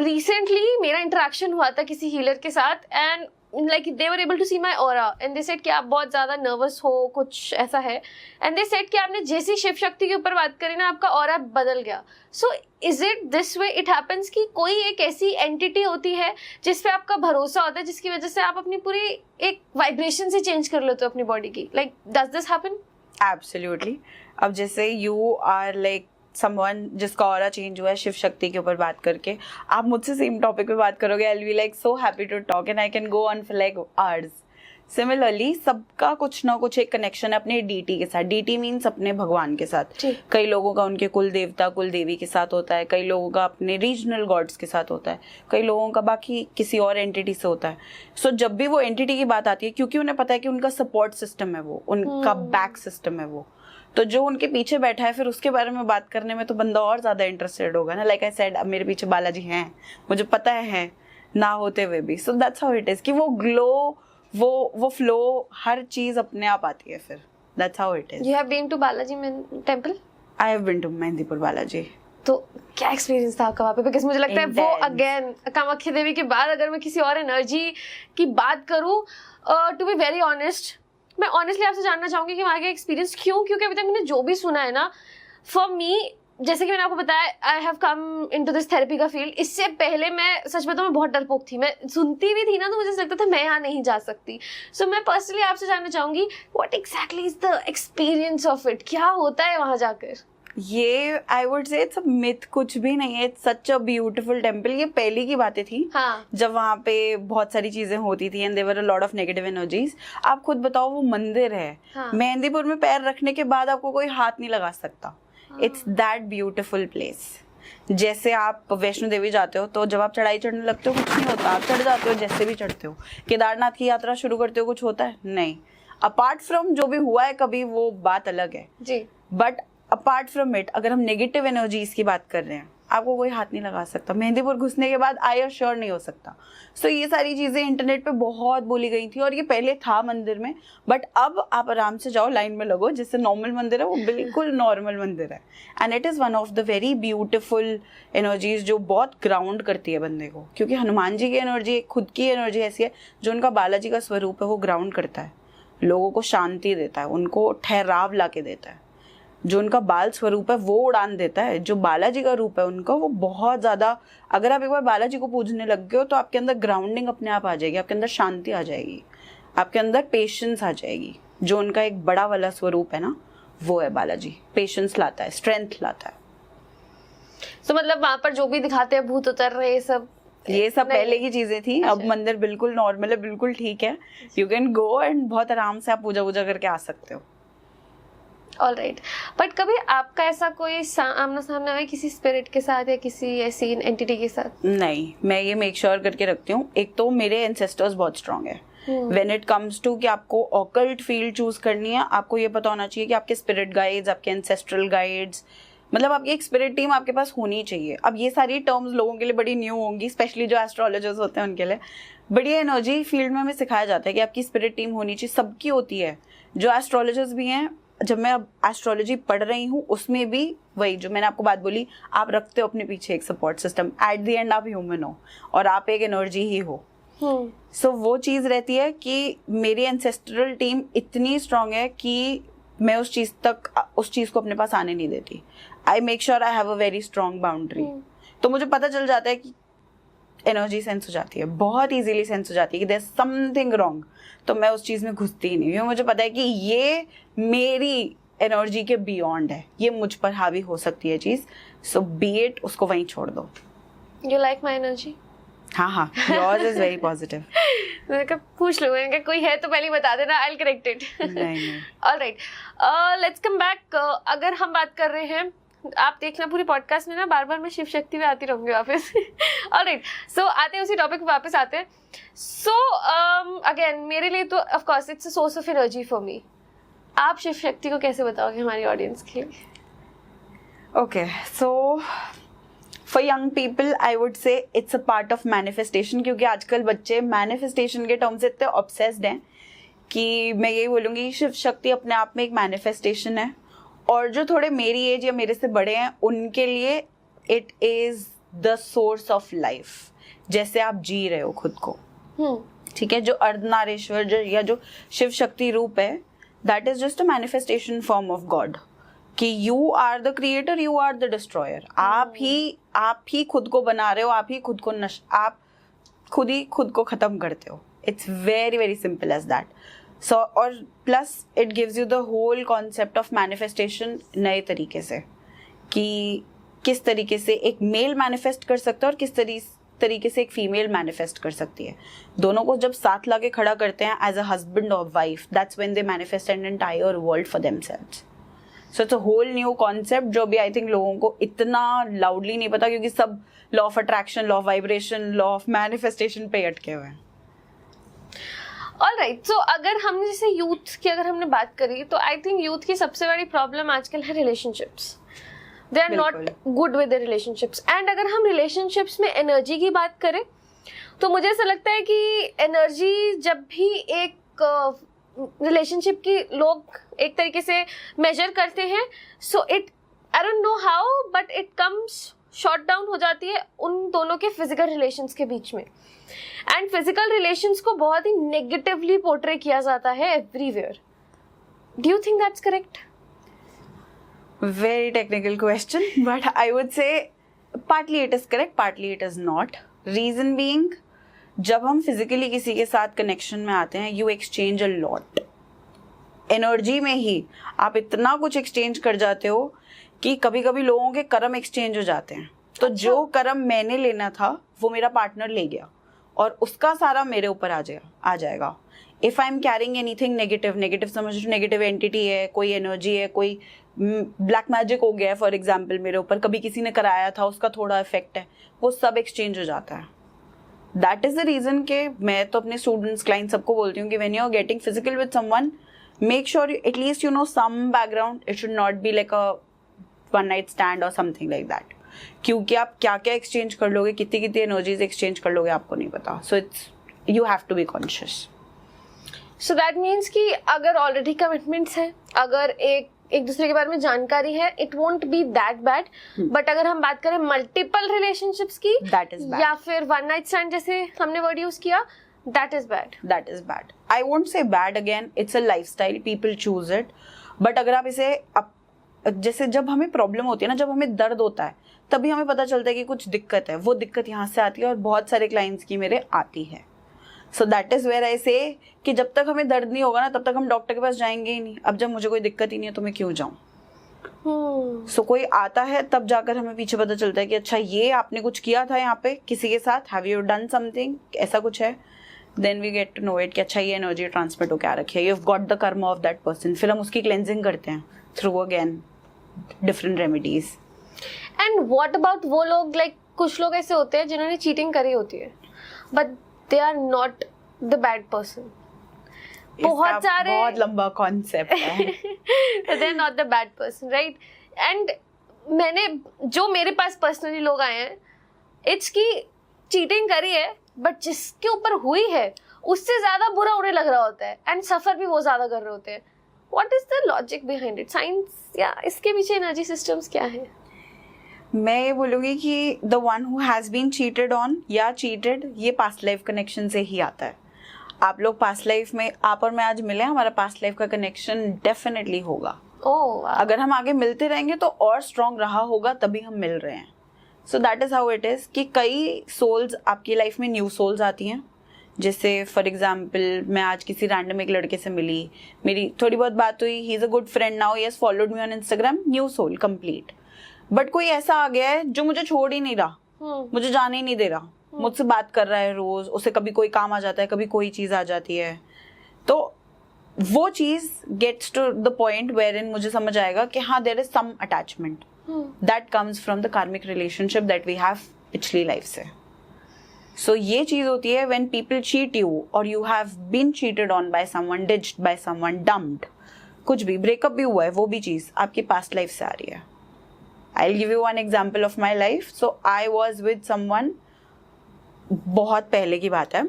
रिसेंटली मेरा इंटरेक्शन हुआ था किसी हीलर के साथ and like they were able to see my aura and they said कि आप बहुत ज़्यादा नर्वस हो, कुछ ऐसा है. and they said कि आपने जैसी शिव शक्ति के ऊपर बात करी ना, आपका aura बदल गया. so is it this way it happens कि कोई एक ऐसी एंटिटी होती है जिस पे आपका भरोसा होता है, जिसकी वजह से आप अपनी पूरी एक वाइब्रेशन से चेंज कर लेते हो अपनी बॉडी की. like does this happen? Absolutely. अब जैसे you are like someone जिसका ऑरा चेंज हुआ है शिव शक्ति के ऊपर बात करके, आप मुझसे सेम टॉपिक पे बात करोगे, I will be like so happy to talk and I can go on for like hours. Similarly सबका कुछ ना कुछ एक कनेक्शन है अपने डीटी के साथ. डीटी मीन्स अपने भगवान के साथ. कई लोगों का उनके कुल देवता कुल देवी के साथ होता है, कई लोगों का अपने रीजनल गॉड्स के साथ होता है, कई लोगों का बाकी किसी और एंटिटी से होता है. सो जब भी वो एंटिटी की बात आती है, क्योंकि उन्हें पता है कि उनका सपोर्ट सिस्टम है वो, उनका बैक सिस्टम है वो, तो जो उनके पीछे बैठा है फिर उसके बारे में बात करने में तो बंदा और ज्यादा इंटरेस्टेड होगा ना. लाइक आई सेड, अब मेरे पीछे बालाजी हैं, मुझे पता है ना होते हुए भी. So that's how it is कि वो ग्लो, वो फ्लो, हर चीज अपने आप आती है फिर. That's how it is. You have been to Balaji temple? I have been to Mehandipur Balaji. तो क्या एक्सपीरियंस था आपका वहाँ पे? बिकॉज मुझे लगता है वो अगेन कामाख्या देवी के बाद अगर मैं किसी और एनर्जी की बात करूँ, टू बी वेरी ऑनेस्ट, मैं ऑनेस्टली आपसे जानना चाहूंगी कि वहाँ का एक्सपीरियंस क्यों, क्योंकि अभी तक मैंने जो भी सुना है ना, फॉर मी, जैसे कि मैंने आपको बताया, I have come into this therapy का फील्ड. इससे पहले मैं सच बताऊं, मैं बहुत डरपोक थी. मैं सुनती भी थी ना तो मुझे लगता था मैं यहाँ नहीं जा सकती. सो मैं पर्सनली आपसे जानना चाहूंगी, what exactly is the experience of it? क्या होता है वहाँ जाकर? ये I would say it's a myth, कुछ भी नहीं है. It's such a beautiful temple. ये पहले की बातें थी. हाँ. जब वहाँ पे बहुत सारी चीजें होती थी and there were a lot of negative energies. आप खुद बताओ, वो मंदिर है. हाँ. मेहंदीपुर में पैर रखने के बाद आपको कोई हाथ नहीं लगा सकता. It's that beautiful place. जैसे आप वैष्णो देवी जाते हो तो जब आप चढ़ाई चढ़ने लगते हो कुछ नहीं होता, आप चढ़ जाते हो जैसे भी चढ़ते हो. केदारनाथ की यात्रा शुरू करते हो कुछ होता है? नहीं. अपार्ट फ्रॉम जो भी हुआ है कभी, वो बात अलग है जी. बट अपार्ट फ्रॉम इट, अगर हम नेगेटिव एनर्जीज की बात कर रहे हैं, आपको कोई हाथ नहीं लगा सकता. मेहंदीपुर घुसने के बाद आई श्योर नहीं हो सकता. सो ये सारी चीजें इंटरनेट पे बहुत बोली गई थी और ये पहले था मंदिर में. बट अब आप आराम से जाओ, लाइन में लगो. जैसे नॉर्मल मंदिर है वो बिल्कुल नॉर्मल मंदिर है. And it is one of the very beautiful energies जो बहुत ग्राउंड करती है बंदे को. क्योंकि हनुमान जी की एनर्जी, खुद की एनर्जी ऐसी है जो उनका बालाजी का स्वरूप है, वो ग्राउंड करता है, लोगों को शांति देता है, उनको ठहराव ला के देता है. जो उनका बाल स्वरूप है वो उड़ान देता है. जो बालाजी का रूप है उनका, वो बहुत ज़्यादा, अगर आप एक बार बालाजी को पूजने लग गए हो तो आपके अंदर ग्राउंडिंग अपने आप आ जाएगी, आपके अंदर शांति आ जाएगी, आपके अंदर पेशेंस आ जाएगी. जो उनका एक बड़ा वाला स्वरूप है ना, वो है बालाजी. पेशेंस लाता है, स्ट्रेंथ लाता है. तो मतलब वहाँ पर जो भी दिखाते हैं भूत उतर रहे, ये सब पहले की चीजें थी. अब मंदिर बिल्कुल नॉर्मल है, बिल्कुल ठीक है. यू कैन गो एंड बहुत आराम से आप पूजा वूजा करके आ सकते हो. ऑलराइट. बट कभी आपका ऐसा कोई आमना सामना है किसी स्पिरिट के साथ या किसी ऐसी एंटिटी के साथ? नहीं, मैं ये मेक श्योर करके रखती हूँ. एक तो मेरे एंसेस्टर्स बहुत स्ट्रांग है. व्हेन इट कम्स टू कि आपको ऑकल्ट फील्ड चूज करनी है, आपको ये पता होना चाहिए कि आपके स्पिरिट गाइड्स, आपके एंसेस्ट्रल गाइड्स, मतलब आपकी एक स्पिरिट टीम आपके पास होनी चाहिए. अब ये सारी टर्म्स लोगों के लिए बड़ी न्यू होंगी, स्पेशली जो एस्ट्रोलॉजर्स होते हैं उनके लिए. बड़ी एनर्जी फील्ड में हमें सिखाया जाता है कि आपकी स्पिरिट टीम होनी चाहिए. सबकी होती है. जो एस्ट्रोलॉजर्स भी हैं, जब मैं अब एस्ट्रोलॉजी पढ़ रही हूँ उसमें भी वही जो मैंने आपको बात बोली, आप रखते हो अपने पीछे एक support system. At the end आप ह्यूमन हो और आप एक एनर्जी ही हो. सो वो चीज़ रहती है कि मेरी एंसेस्ट्रल टीम इतनी स्ट्रांग है कि मैं उस चीज़ को अपने पास आने नहीं देती. आई make sure I have a very strong boundary. तो मुझे पता चल जाता है कि एनर्जी सेंस हो जाती है, बहुत इजीली सेंस हो जाती है कि देयर इज समथिंग रॉन्ग. तो मैं उस चीज़ में घुसती ही नहीं. मुझे पता है कि ये मेरी एनर्जी के बियॉन्ड है, ये मुझ पर हावी हो सकती है चीज़. सो बी इट, उसको वहीं छोड़ दो. You like my energy? हाँ, योर्स इज वेरी पॉजिटिव. मैंने कहा पूछ लो, मैंने कहा कोई है तो पहले बता देना, आई विल करेक्ट इट. नहीं. Alright, let's come back. अगर हम बात कर रहे हैं, आप देखना पूरी पॉडकास्ट में ना बार बार मैं शिव शक्ति में आती रहूंगी वापस. ऑलराइट, सो आते हैं उसी टॉपिक पे वापस आते हैं. सो अगेन मेरे लिए तो of course it's a source of energy for me. आप शिव शक्ति को कैसे बताओगे हमारी ऑडियंस के लिए? Okay, so for young people I would say it's a part of manifestation. क्योंकि आजकल बच्चे मैनिफेस्टेशन के टर्म से इतने ऑब्सेस्ड हैं कि मैं यही बोलूँगी शिव शक्ति अपने आप में एक मैनिफेस्टेशन है. और जो थोड़े मेरी एज या मेरे से बड़े हैं उनके लिए it is the source of life. जैसे आप जी रहे हो खुद को, ठीक है. जो अर्धनारीश्वर या जो शिव शक्ति रूप है, that is just a manifestation form of god. कि you are the creator, you are the destroyer. आप ही खुद को बना रहे हो, आप ही खुद को आप खुद को खत्म करते हो. It's very very simple as that. So और plus it gives you the whole concept of manifestation नए तरीके से, कि किस तरीके से एक मेल मैनिफेस्ट कर सकता है और किस तरीके से एक फीमेल मैनिफेस्ट कर सकती है. दोनों को जब साथ लाके खड़ा करते हैं एज अ हस्बैंड और wife, that's when they manifest an entire world for themselves. So it's a whole new concept जो भी आई थिंक लोगों को इतना लाउडली नहीं पता, क्योंकि सब law of attraction, law of vibration, law of manifestation पे अटके हुए हैं. ऑलराइट, सो अगर हमने जैसे यूथ की अगर हमने बात करी तो आई थिंक यूथ की सबसे बड़ी प्रॉब्लम आजकल है relationships. They are not good with the relationships. And अगर हम रिलेशनशिप्स में एनर्जी की बात करें तो मुझे ऐसा लगता है कि एनर्जी जब भी एक रिलेशनशिप की लोग एक तरीके से मेजर करते हैं, so it I don't know how but it comes short down हो जाती है उन दोनों के फिजिकल रिलेशंस के बीच में. एंड फिजिकल रिलेशंस को बहुत ही नेगेटिवली पोर्ट्रे किया जाता है everywhere. Do you think that's correct? Very technical question, but I would say partly it is correct, partly it is not. Reason being, जब हम फिजिकली किसी के साथ कनेक्शन में आते हैं, you exchange a lot. Energy में ही आप इतना कुछ एक्सचेंज कर जाते हो कि कभी कभी लोगों के कर्म एक्सचेंज हो जाते हैं. तो जो कर्म मैंने लेना था वो मेरा पार्टनर ले गया और उसका सारा मेरे ऊपर आ जाएगा. If I am carrying anything negative समझ लो, नेगेटिव एंटिटी है, कोई एनर्जी है, कोई ब्लैक मैजिक हो गया है फॉर एग्जाम्पल मेरे ऊपर, कभी किसी ने कराया था, उसका थोड़ा इफेक्ट है, वो सब एक्सचेंज हो जाता है. दैट इज द रीजन के मैं तो अपने स्टूडेंट्स, क्लाइंट सबको बोलती हूँ कि when you are getting physical with someone, make sure at least you know some background. It should not be like a one night stand और समथिंग लाइक दैट, क्योंकि आप क्या क्या एक्सचेंज कर लोगे, कितनी कितनी एनर्जीज एक्सचेंज कर लोगे, आपको नहीं पता. So it's you have to be conscious. So that means कि अगर ऑलरेडी कमिटमेंट्स हैं, अगर एक दूसरे के बारे में जानकारी है, it won't be that bad. But अगर हम बात करें मल्टीपल रिलेशनशिप्स की, दैट इज बैड. या फिर वन नाइट स्टैंड जैसे हमने वर्ड यूज किया, that is bad. That is bad. I won't say bad again, it's a lifestyle, people choose it. But अगर आप इसे जैसे जब हमें प्रॉब्लम होती है ना, जब हमें दर्द होता है, तभी हमें पता चलता है कि कुछ दिक्कत है. वो दिक्कत यहाँ से आती है और बहुत सारे क्लाइंट्स की मेरे आती है. So that is where I say कि जब तक हमें दर्द नहीं होगा ना, तब तक हम डॉक्टर के पास जाएंगे ही नहीं. अब जब मुझे कोई दिक्कत ही नहीं है तो मैं क्यों जाऊँ? सो कोई आता है तब जाकर हमें पीछे पता चलता है कि अच्छा ये आपने कुछ किया था यहाँ पे किसी के साथ, हैव यू डन समथिंग, ऐसा कुछ है. Then we get to know it कि अच्छा ये एनर्जी ट्रांसमिट होकर आ रखी है, you have got the karma of that person. फिर हम उसकी क्लेंजिंग करते हैं through again different remedies. And what about वो लोग, लाइक कुछ लोग ऐसे होते हैं जिन्होंने चीटिंग करी होती है but they are not the bad person. बहुत सारे, बहुत लंबा कॉन्सेप्ट है. They are not the bad person, right. And मैंने जो मेरे पास पर्सनली लोग आए हैं, इट्स की चीटिंग करी है बट जिसके ऊपर हुई है उससे ज्यादा बुरा उन्हें लग रहा होता है एंड सफर भी वो ज्यादा कर रहे होते हैं. What is the logic behind it? Science या इसके पीछे एनर्जी सिस्टम्स क्या है? मैं ये बोलूँगी कि the one who has been cheated on या चीटेड, ये पास्ट लाइफ कनेक्शन से ही आता है. आप लोग पास्ट लाइफ में, आप और मैं आज मिले, हमारा पास्ट लाइफ का कनेक्शन डेफिनेटली होगा. अगर हम आगे मिलते रहेंगे तो और स्ट्रॉन्ग रहा होगा, तभी हम मिल रहे हैं. So that is how it is कि कई सोल्स आपकी लाइफ में, न्यू सोल्स आती हैं. जैसे फॉर एग्जाम्पल मैं आज किसी रैंडम एक लड़के से मिली, मेरी थोड़ी बहुत बात हुई, he is a good friend now, he has followed me on Instagram, new soul complete. But कोई ऐसा आ गया है जो मुझे छोड़ ही नहीं रहा, मुझे जाने ही नहीं दे रहा, मुझसे बात कर रहा है रोज, उसे कभी कोई काम आ जाता है, कभी कोई चीज आ जाती है. तो वो चीज gets to the point where in मुझे समझ आएगा कि हाँ, there is some attachment that comes from the karmic relationship that we have पिछली लाइफ से. सो ये चीज होती है व्हेन पीपल चीट यू और you have been cheated on by someone, ditched by someone, dumped, कुछ भी, ब्रेकअप भी हुआ है, वो भी चीज आपकी पास्ट लाइफ से आ रही है. I'll give you one example of my life. So I was with someone, बहुत पहले की बात है,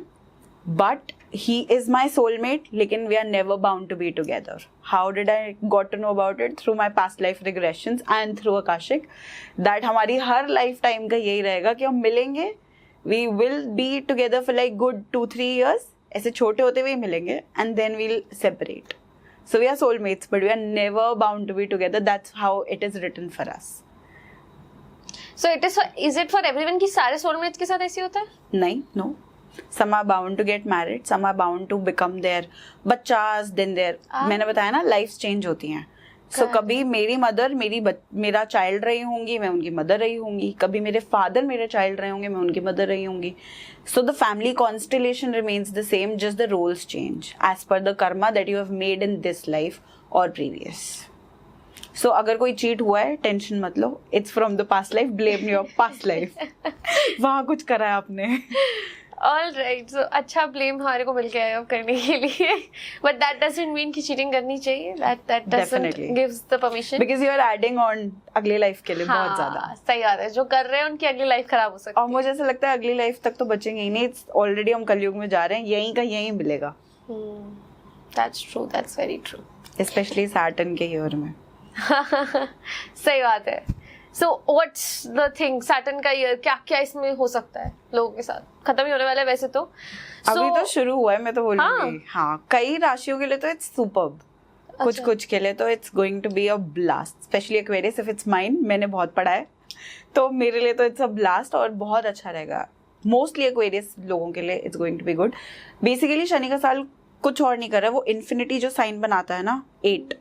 but he is my soulmate, लेकिन we are never bound to be together. How did I got to know about it? Through my past life regressions and through Akashic. That हमारी हर lifetime का यही रहेगा कि हम मिलेंगे, we will be together for like good 2-3 years, ऐसे छोटे होते हुए मिलेंगे, and then we'll separate. So we are soulmates, but we are never bound to be together. That's how it is written for us. So is it for everyone कि सारे soulmates के साथ ऐसे होता है? नहीं, no. Some are bound to get married, some are bound to become their बच्चास, then their, मैंने बताया ना, lives change होती हैं. सो कभी मेरी मदर मेरा चाइल्ड रही होंगी, मैं उनकी मदर रही होंगी, कभी मेरे फादर मेरे चाइल्ड रहे होंगे, मैं उनकी मदर रही होंगी. So the family constellation remains the same, just the roles change as per the karma that you have made in this life और प्रीवियस. सो अगर कोई चीट हुआ है, टेंशन मत लो, it's from the past life, blame your past life. वहाँ कुछ करा है आपने. ऑल राइट, सो अच्छा ब्लेम हमारे को मिल गया है अब करने के लिए, बट दैट डजंट मीन कि चीटिंग करनी चाहिए. That doesn't gives the permission, because you are adding on अगली लाइफ के लिए. बहुत ज्यादा सही बात है. जो कर रहे हैं उनकी अगली लाइफ खराब हो सकती है. और मुझे ऐसा लगता है अगली लाइफ तक तो बचेंगे ही नहीं. इट्स ऑलरेडी हम कलयुग में जा रहे हैं, यहीं का यहीं मिलेगा. That's true, that's very true. Specially Saturn के ईयर में. सही बात है. So what's the thing, Saturn का ईयर क्या क्या इसमें हो सकता है लोगों के साथ? खत्म ही होने वाला है वैसे तो. अभी तो शुरू हुआ है, मैं तो बोलूंगी. हाँ, कई राशियों के लिए तो इट्स सुपर्ब. कुछ के लिए तो it's going to be a blast, specially Aquarius. If it's mine, मैंने बहुत पढ़ा है तो मेरे लिए तो इट्स अ ब्लास्ट और बहुत अच्छा रहेगा. मोस्टली एक्वेरियस लोगों के लिए it's going to be good. Basically Shani का साल कुछ और नहीं कर रहा है, वो इन्फिनिटी जो साइन बनाता है ना, 8.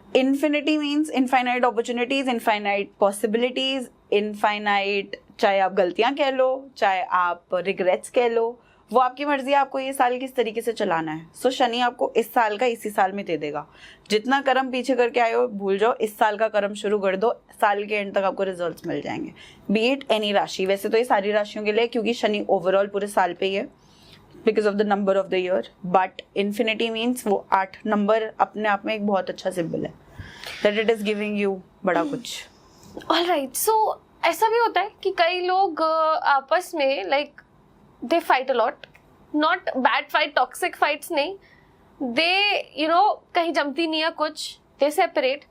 Infinity means infinite opportunities, infinite possibilities, infinite, चाहे आप गलतियां कह लो, चाहे आप रिग्रेट्स कह लो, वो आपकी मर्जी है आपको ये साल किस तरीके से चलाना है. सो शनि आपको इस साल का इसी साल में दे देगा. जितना कर्म पीछे करके आए हो भूल जाओ, इस साल का कर्म शुरू कर दो, साल के एंड तक आपको रिजल्ट्स मिल जाएंगे. बी इट एनी राशि. वैसे तो ये सारी राशियों के लिए, क्योंकि शनि ओवरऑल पूरे साल पे ही है because of the number of the year. But infinity means वो 8 नंबर अपने आप में एक बहुत अच्छा सिंबल है, that it is giving you बड़ा कुछ. All right. सो ऐसा भी होता है कि कई लोग आपस में like they fight a lot, not bad fight, toxic fights नहीं, दे यू नो कहीं जमती नहीं है कुछ, दे सेपरेट.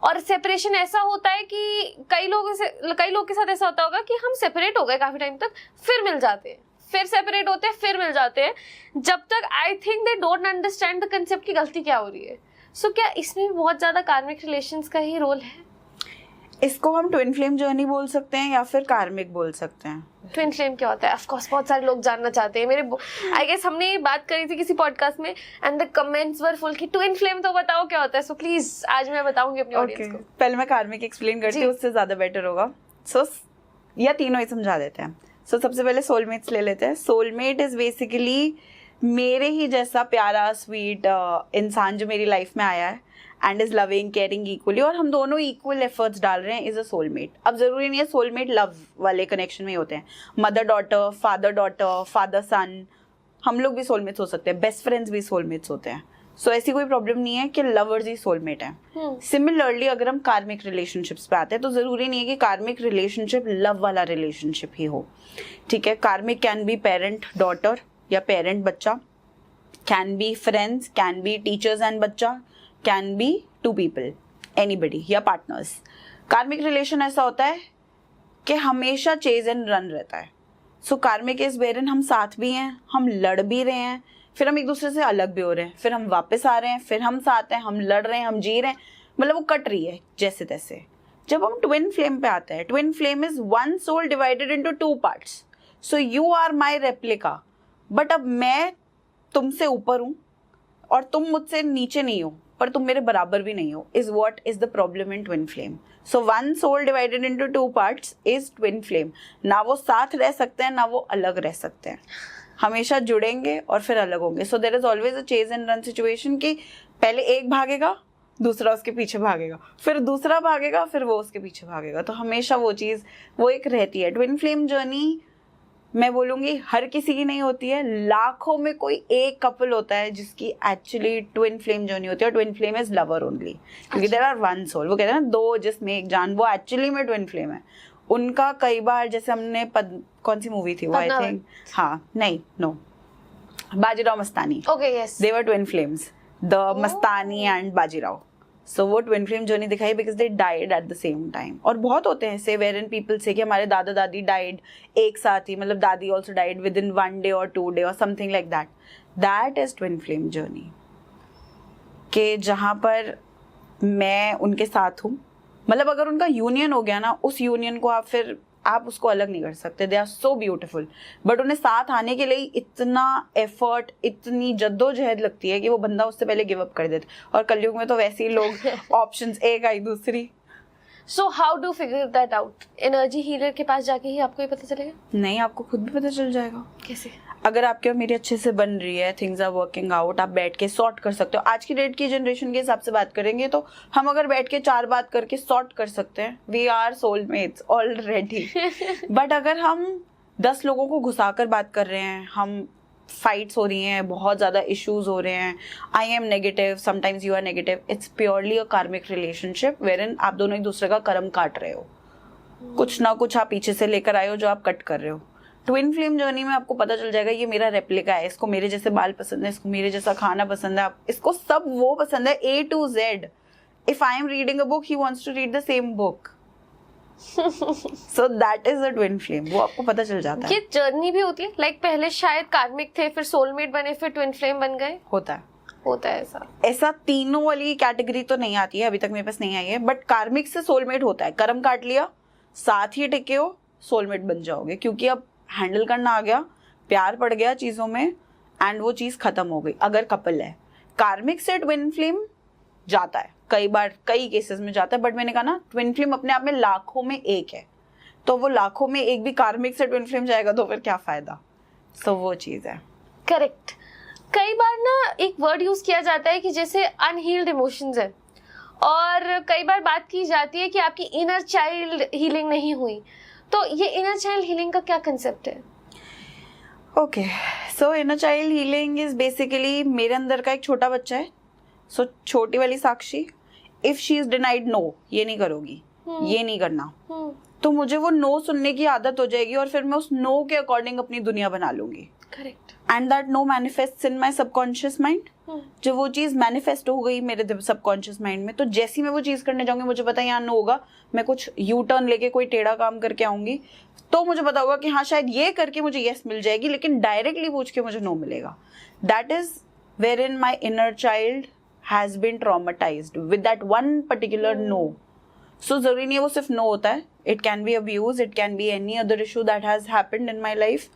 और सेपरेशन ऐसा होता है कि कई लोग के साथ ऐसा होता होगा कि हम सेपरेट हो गए काफी टाइम तक, फिर मिल जाते हैं, फिर सेपरेट होते हैं, फिर मिल जाते हैं, जब तक I think they don't understand the concept की गलती क्या हो रही है. सो क्या इसमें भी बहुत ज्यादा कार्मिक रिलेशंस का ही रोल है? इसको हम ट्विन फ्लेम जर्नी बोल सकते हैं या फिर कार्मिक बोल सकते हैं. ट्विन फ्लेम क्या होता है? ऑफ कोर्स बहुत सारे लोग जानना चाहते हैं. मेरे आई गेस हमने ये बात करी थी किसी पॉडकास्ट में and the comments were full कि ट्विन फ्लेम तो बताओ क्या होता है. सो प्लीज आज मैं बताऊंगी अपनी ऑडियंस को. पहले मैं कार्मिक एक्सप्लेन करती हूँ, उससे ज्यादा बेटर होगा. सो या तीनों ही समझा देते हैं. सो सबसे पहले सोलमेट्स ले लेते हैं. सोलमेट इज बेसिकली मेरे ही जैसा प्यारा स्वीट इंसान जो मेरी लाइफ में आया है and is loving caring equally, और हम दोनों इक्वल एफर्ट्स डाल रहे हैं, इज अ सोलमेट. अब जरूरी नहीं है सोलमेट लव वाले कनेक्शन में होते हैं. मदर डॉटर, फादर सन, हम लोग भी सोलमेट्स हो सकते हैं. बेस्ट फ्रेंड्स भी सोलमेट्स होते हैं. सो ऐसी कोई प्रॉब्लम नहीं है कि लवर्स ही सोलमेट हैं. सिमिलरली अगर हम कार्मिक रिलेशनशिप्स पे आते हैं तो जरूरी नहीं है कि कार्मिक रिलेशनशिप लव वाला रिलेशनशिप ही हो. ठीक है, कार्मिक कैन बी पेरेंट डॉटर या पेरेंट बच्चा, can be friends, can be teachers and बच्चा, कैन बी 2 people, एनीबडी, या पार्टनर्स. कार्मिक रिलेशन ऐसा होता है कि हमेशा चेज एंड रन रहता है. सो कार्मिक इज वेयरइन हम साथ भी हैं, हम लड़ भी रहे हैं, फिर हम एक दूसरे से अलग भी हो रहे हैं, फिर हम वापस आ रहे हैं, फिर हम साथ हैं, हम लड़ रहे हैं, हम जी रहे हैं, मतलब वो कट रही है जैसे तैसे. जब हम ट्विन फ्लेम पे आते हैं, twin flame is one soul divided into 2 parts. So you are my replica, but अब मैं तुमसे ऊपर हूं और तुम मुझसे नीचे नहीं हो, पर तुम मेरे बराबर भी नहीं हो, is what is the problem in twin flame. So one soul divided into 2 parts is twin flame. ना वो साथ रह सकते हैं, ना वो अलग रह सकते हैं, हमेशा जुड़ेंगे और फिर अलग होंगे. So there is always a chase and run situation कि पहले एक भागेगा, दूसरा उसके पीछे भागेगा, फिर दूसरा भागेगा, फिर वो उसके पीछे भागेगा. तो हमेशा वो चीज़ वो एक रहती है. ट्विन फ्लेम जर्नी मैं बोलूँगी हर किसी की नहीं होती है, लाखों में कोई एक कपल होता है जिसकी एक्चुअली ट्विन फ्लेम जर्नी होती है. Twin flame is lover only, क्योंकि देयर आर वन सोल. वो कहते हैं ना 2 जिसमें एक जान, वो एक्चुअली में ट्विन फ्लेम है. उनका कई बार, जैसे हमने कौन सी मूवी थी वो, आई थिंक, हाँ नहीं no, Bajirao Mastani. Okay, yes, they were twin flames, the Mastani and Bajirao. So वो ट्विन फ्लेम जर्नी दिखाई because they died at the same time. और बहुत होते हैं ऐसे वेयर इन पीपल से कि हमारे दादा दादी डाइड एक साथ ही, मतलब दादी also died with in 1 day or 2 day और something like that. That is twin flame journey, कि जहाँ पर मैं उनके साथ हूँ, मतलब अगर उनका यूनियन हो गया ना, उस यूनियन को आप फिर आप उसको अलग नहीं कर सकते, they are so beautiful, but उन्हें साथ आने के लिए इतना एफर्ट, इतनी जद्दोजहद लगती है कि वो बंदा उससे पहले गिव अप कर देता। और कलयुग में तो वैसे ही लोग ऑप्शंस एक आई दूसरी। सो how do figure that out? Energy healer के पास जाके ही आपको ये पता चलेगा? नहीं, आपको खुद भी पता चल जाएगा। कैसे? अगर आपके और मेरी अच्छे से बन रही है, थिंग्स आर वर्किंग आउट, आप बैठ के सॉर्ट कर सकते हो। आज की डेट की जनरेशन के हिसाब से बात करेंगे तो हम अगर बैठ के 4 बात करके सॉर्ट कर सकते हैं, we are soulmates already. But अगर हम 10 लोगों को घुसाकर बात कर रहे हैं, हम फाइट्स हो रही हैं, बहुत ज़्यादा इश्यूज हो रहे हैं, I am negative, sometimes you are negative, it's purely a karmic relationship wherein आप दोनों एक दूसरे का कर्म काट रहे हो। कुछ ना कुछ आप पीछे से लेकर आए हो जो आप कट कर रहे हो। ट्विन फ्लेम जर्नी में आपको पता चल जाएगा ये मेरा रेप्लिका है, इसको मेरे जैसे बाल पसंद है, इसको मेरे जैसा खाना पसंद है, इसको सब वो पसंद है, A to Z। If I am reading a book, he wants to read the same book. So that is a twin flame, वो आपको पता चल जाता है। ये जर्नी भी होती है, लाइक पहले शायद कार्मिक थे, फिर सोलमेट बने, फिर ट्विन फ्लेम बन गए। होता है ऐसा तीनों वाली कैटेगरी तो नहीं आती है, अभी तक मेरे पास नहीं आई है, बट कार्मिक से सोलमेट होता है। कर्म काट लिया, साथ ही टिके हो, सोलमेट बन जाओगे, क्योंकि अब हैंडल करना आ गया, प्यार पड़ गया चीजों में, एंड वो चीज खत्म हो गई अगर कपल है। कार्मिक से ट्विन फ्लेम जाता है, कई बार कई केसेस में जाता है, बट मैंने कहा ना ट्विन फ्लेम अपने आप में लाखों में एक है, तो वो लाखों में एक भी कार्मिक से ट्विन फ्लेम जाएगा तो फिर क्या फायदा। सो वो चीज है। करेक्ट। कई बार ना एक वर्ड यूज किया जाता है कि जैसे अनहील्ड इमोशंस है, और कई बार बात की जाती है कि आपकी इनर चाइल्ड हीलिंग नहीं हुई। तो ये इनर चाइल्ड हीलिंग का क्या कंसेप्ट है? Okay, so inner child healing is basically मेरे अंदर का एक छोटा बच्चा है। सो छोटी वाली Sakshi, if she is denied no, ये नहीं करोगी, ये नहीं करना, तो मुझे वो नो सुनने की आदत हो जाएगी और फिर मैं उस नो के अकॉर्डिंग अपनी दुनिया बना लूंगी। Correct. And that know manifests in my subconscious mind. जब वो चीज मैनिफेस्ट हो गई मेरे सबकॉन्शियस माइंड में, तो जैसी मैं वो चीज करने जाऊंगी, मुझे पता है यहाँ नो होगा, मैं कुछ यू टर्न लेके कोई टेढ़ा काम करके आऊंगी, तो मुझे पता होगा कि हाँ शायद ये करके मुझे यस मिल जाएगी, लेकिन डायरेक्टली पूछ के मुझे नो मिलेगा। That is where in my inner child has been traumatised with that one particular no. So जरूरी नहीं है वो सिर्फ नो होता है, it can be abuse, it can be any other issue that has happened in my life.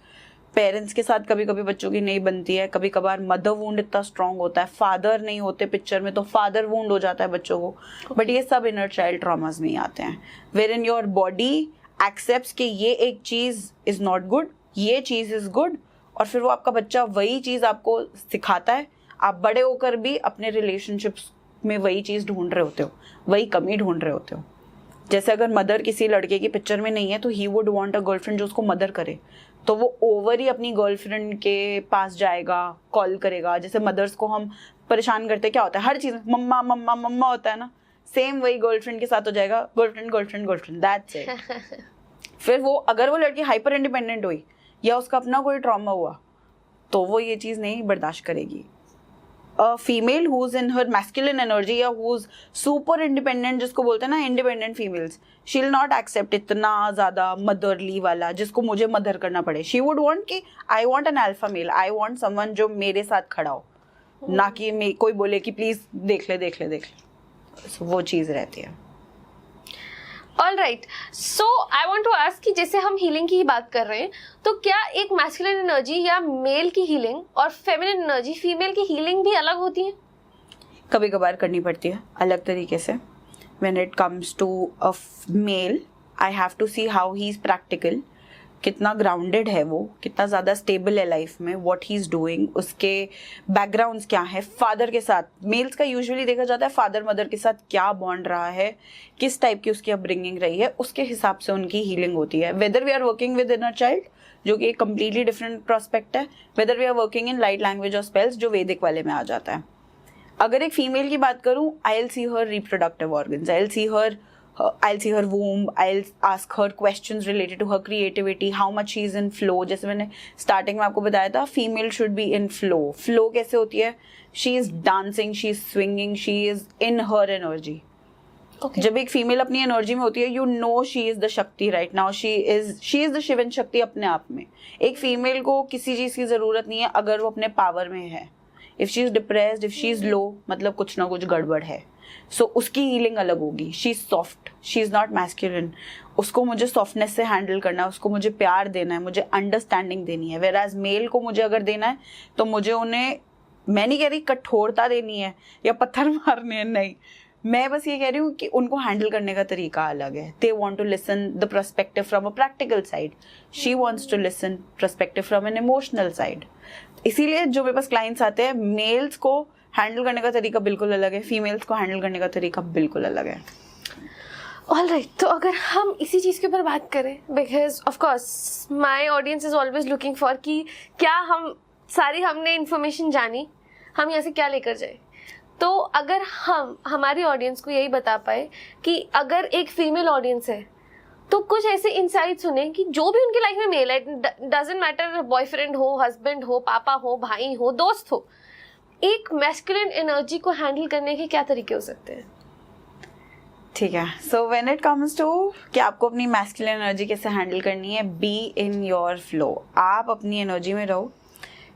Parents के साथ कभी कभी बच्चों की नहीं बनती है, कभी कभार मदर वुंड इतना स्ट्रांग होता है, फादर नहीं होते पिक्चर में तो फादर वुंड हो जाता है बच्चों को। बट ये सब इनर चाइल्ड ट्रॉमास में ही आते हैं, where in your body accepts कि ये एक चीज इज नॉट गुड, ये चीज इज गुड, और फिर वो आपका बच्चा वही चीज आपको सिखाता है। आप बड़े होकर भी अपने रिलेशनशिप्स में वही चीज ढूंढ रहे होते हो, वही कमी ढूंढ रहे होते हो। जैसे अगर मदर किसी लड़के की पिक्चर में नहीं है तो he would want a girlfriend जो उसको मदर करे, तो वो ओवर ही अपनी गर्लफ्रेंड के पास जाएगा, कॉल करेगा। जैसे मदर्स को हम परेशान करते क्या होता है, हर चीज मम्मा मम्मा मम्मा होता है ना, सेम वही गर्लफ्रेंड के साथ हो जाएगा, girlfriend girlfriend girlfriend, that's it. फिर वो अगर वो लड़की हाइपर इंडिपेंडेंट हुई या उसका अपना कोई ट्रॉमा हुआ तो वो ये चीज नहीं बर्दाश्त करेगी। A female who's in her masculine energy या who's super independent, जिसको बोलते हैं ना independent females, she'll not accept इतना ज़्यादा motherly वाला जिसको मुझे मदर करना पड़े। She would want कि I want an alpha male, I want someone जो मेरे साथ खड़ा हो, ना कि कोई बोले कि प्लीज देख ले देख ले देख ले। So, वो चीज़ रहती है। All right, so I want to ask कि जैसे हम हीलिंग की ही बात कर रहे हैं, तो क्या एक मैस्कुलिन एनर्जी या मेल की हीलिंग और फेमिनिन एनर्जी फीमेल की हीलिंग भी अलग होती है? कभी कभार करनी पड़ती है अलग तरीके से। When it comes to a male, I have to see how he is practical, कितना ग्राउंडेड है वो, कितना ज़्यादा स्टेबल है लाइफ में, व्हाट ही इज़ डूइंग, उसके बैकग्राउंड्स क्या है, फादर के साथ, मेल्स का यूजुअली देखा जाता है फादर मदर के साथ क्या बॉन्ड रहा है, किस टाइप की उसकी अपब्रिंगिंग रही है, उसके हिसाब से उनकी हीलिंग होती है। Whether we are working with inner child जो कि एक कम्प्लीटली डिफरेंट प्रोस्पेक्ट है, whether we are working in light language और स्पेल्स जो वैदिक वाले में आ जाता है। अगर एक फीमेल की बात करूँ, I will see her reproductive organs, I will see her womb, I'll ask her questions related to her creativity, how much she is in flow। जैसे मैंने स्टार्टिंग में आपको बताया था, female should be in flow कैसे होती है, she is dancing, she is swinging, she is in her energy. जब एक फीमेल अपनी एनर्जी में होती है, you know she is the Shakti right now, she is the Shivan Shakti अपने आप में। एक फीमेल को किसी चीज की जरूरत नहीं है अगर वो अपने पावर में है। If she is depressed, if she is low, मतलब कुछ ना कुछ गड़बड़ है। सो उसकी हीलिंग अलग होगी. She is soft, she is not masculine. उसको मुझे सॉफ्टनेस से हैंडल करना है, उसको मुझे प्यार देना है, मुझे अंडरस्टैंडिंग देनी है. वेयर एज मेल को मुझे अगर देना है तो मुझे उन्हें, मैं नहीं कह रही कठोरता देनी है या पत्थर मारने हैं, नहीं, मैं बस ये कह रही हूँ कि उनको हैंडल करने का तरीका अलग है. They want to listen the perspective from a practical side, she wants to listen perspective from an emotional side. इसीलिए जो मेरे पास क्लाइंट्स आते हैं, मेल्स को हैंडल करने का तरीका बिल्कुल अलग है, फीमेल्स को हैंडल करने का तरीका बिल्कुल अलग है. ऑलराइट, तो अगर हम इसी चीज़ के ऊपर बात करें, because of course my audience is always looking for कि क्या हमने इन्फॉर्मेशन जानी, हम यहाँ से क्या लेकर जाए. तो अगर हम हमारी ऑडियंस को यही बता पाए कि अगर एक फीमेल ऑडियंस है तो कुछ ऐसे इनसाइट्स सुने कि जो भी उनकी लाइफ में मेल है, डजंट मैटर बॉयफ्रेंड हो, हस्बैंड हो, पापा हो, भाई हो, दोस्त हो, एक मैस्कुलिन एनर्जी को हैंडल करने के क्या तरीके हो सकते हैं. ठीक है. So when it comes to कि आपको अपनी मैस्कुलिन एनर्जी कैसे हैंडल करनी है, बी इन योर फ्लो. आप अपनी एनर्जी में रहो.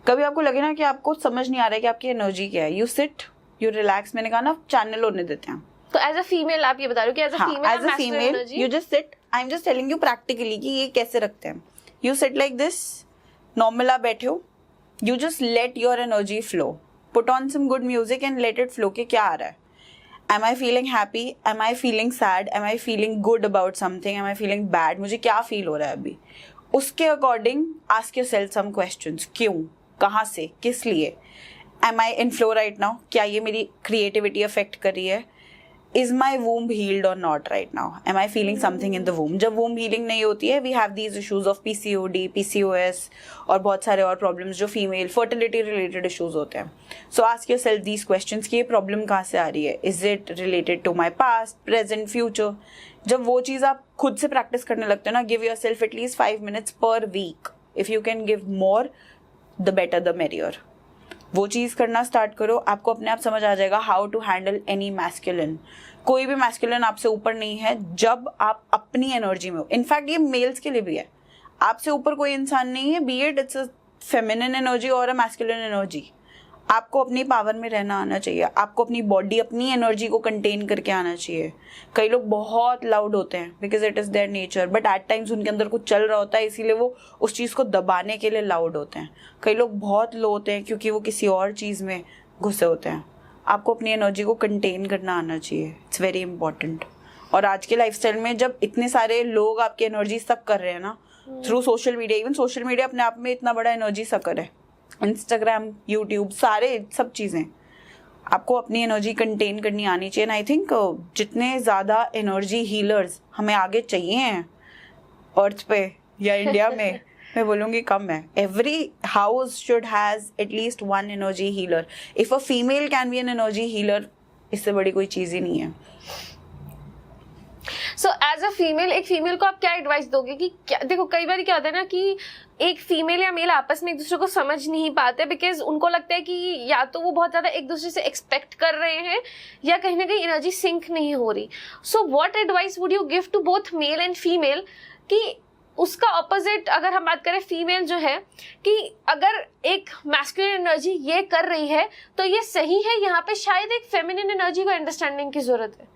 कभी आपको लगे ना कि आपको समझ नहीं आ रहा है कि आपकी एनर्जी क्या है, यू सिट, यू रिलैक्स. मैंने कहा ना, चैनल होने देते हैं. तो एज अ फीमेल आप ये बता रहे हो कि as a female you just sit. I am just telling you practically कि ये कैसे रखते हैं. You sit like this, normal आप बैठे हो, you just let your energy flow. Put on some good music and let it flow. कि क्या आ रहा है, am I feeling happy, am I feeling sad, am I feeling good about something, am I feeling bad, मुझे क्या feel हो रहा है अभी. उसके according ask yourself some questions. क्यों, कहाँ से, किस लिए. am I in flow right now, क्या ये मेरी क्रिएटिविटी अफेक्ट कर रही है. is my womb healed or not right now, am I feeling something in the womb. जब womb healing नहीं होती है, we have these issues of PCOD, PCOS और बहुत सारे और problems जो female fertility related issues होते हैं. So ask yourself these questions कि ये problem कहाँ से आ रही है. is it related to my past, present, future. जब वो चीज़ आप खुद से practice करने लगते हो ना, give yourself at least 5 minutes per week. if you can give more, the better the merrier. वो चीज़ करना स्टार्ट करो, आपको अपने आप समझ आ जाएगा how to handle any masculine. कोई भी मैस्कुलिन आपसे ऊपर नहीं है जब आप अपनी एनर्जी में हो. इनफैक्ट ये मेल्स के लिए भी है. आपसे ऊपर कोई इंसान नहीं है, B it it's a feminine energy और अ मैस्कुलिन एनर्जी. आपको अपनी पावर में रहना आना चाहिए. आपको अपनी बॉडी, अपनी एनर्जी को कंटेन करके आना चाहिए. कई लोग बहुत लाउड होते हैं because it is their nature, but at times उनके अंदर कुछ चल रहा होता है, इसीलिए वो उस चीज़ को दबाने के लिए लाउड होते हैं. कई लोग बहुत लो होते हैं क्योंकि वो किसी और चीज़ में घुसे होते हैं. आपको अपनी एनर्जी को कंटेन करना आना चाहिए. It's very important. और आज के लाइफस्टाइल में जब इतने सारे लोग आपकी एनर्जी सक कर रहे हैं ना, through social media, even social media अपने आप में इतना बड़ा एनर्जी सकर है. इंस्टाग्राम, यूट्यूब, सारे सब चीज़ें, आपको अपनी एनर्जी कंटेन करनी आनी चाहिए. एंड आई थिंक जितने ज़्यादा एनर्जी हीलर्स हमें आगे चाहिए हैं अर्थ पे या इंडिया में, मैं बोलूँगी कम है. Every house should has at least one energy healer. If a female can be an energy healer, इससे बड़ी कोई चीज़ ही नहीं है. सो एज अ फीमेल, एक फीमेल को आप क्या एडवाइस दोगे कि क्या, देखो कई बार क्या होता है ना कि एक फीमेल या मेल आपस में एक दूसरे को समझ नहीं पाते बिकॉज उनको लगता है कि या तो वो बहुत ज़्यादा एक दूसरे से एक्सपेक्ट कर रहे हैं या कहीं ना कहीं एनर्जी सिंक नहीं हो रही. So what advice would you give to both male and female कि उसका ऑपोजिट अगर हम बात करें फीमेल जो है कि अगर एक मैस्कुलिन एनर्जी ये कर रही है तो ये सही है, यहाँ पे शायद एक फेमिनिन एनर्जी को अंडरस्टैंडिंग की जरूरत है.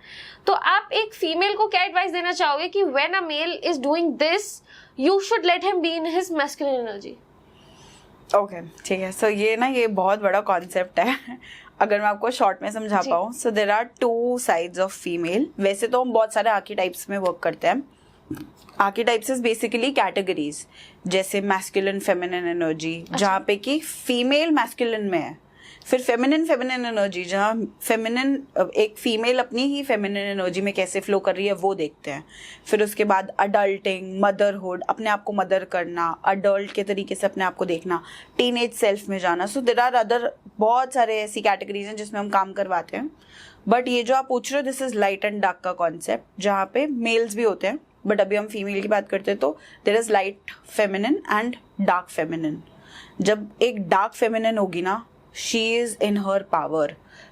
तो आप एक फीमेल को क्या एडवाइस देना चाहोगे कि when a male is doing this you should let him be in his masculine energy. Okay, ठीक है. सो ये बहुत बड़ा कॉन्सेप्ट है. अगर मैं आपको शॉर्ट में समझा पाऊँ, so there are 2 sides of female. वैसे तो हम बहुत सारे आर्कीटाइप्स में वर्क करते हैं. आर्कीटाइप्स इज बेसिकली कैटेगरीज, जैसे मैस्कुलिन, फेमिनिन एनर्जी, जहाँ पे कि फीमेल मैस्कुलिन में है. फिर फेमिनिन एनर्जी, जहाँ फेमिनिन, एक फीमेल अपनी ही फेमिनिन एनर्जी में कैसे फ्लो कर रही है वो देखते हैं. फिर उसके बाद अडल्टिंग, मदरहुड, अपने आप को मदर करना, अडल्ट के तरीके से अपने आप को देखना, टीनेज सेल्फ में जाना. सो देयर आर अदर बहुत सारे ऐसी कैटेगरीज हैं जिसमें हम काम करवाते हैं. बट ये जो आप पूछ रहे हो, this is light and dark का कॉन्सेप्ट, जहाँ पे मेल्स भी होते हैं. बट अभी हम फीमेल की बात करते हैं तो there is light feminine and dark feminine. जब एक डार्क फेमिनिन होगी ना, she is in her power,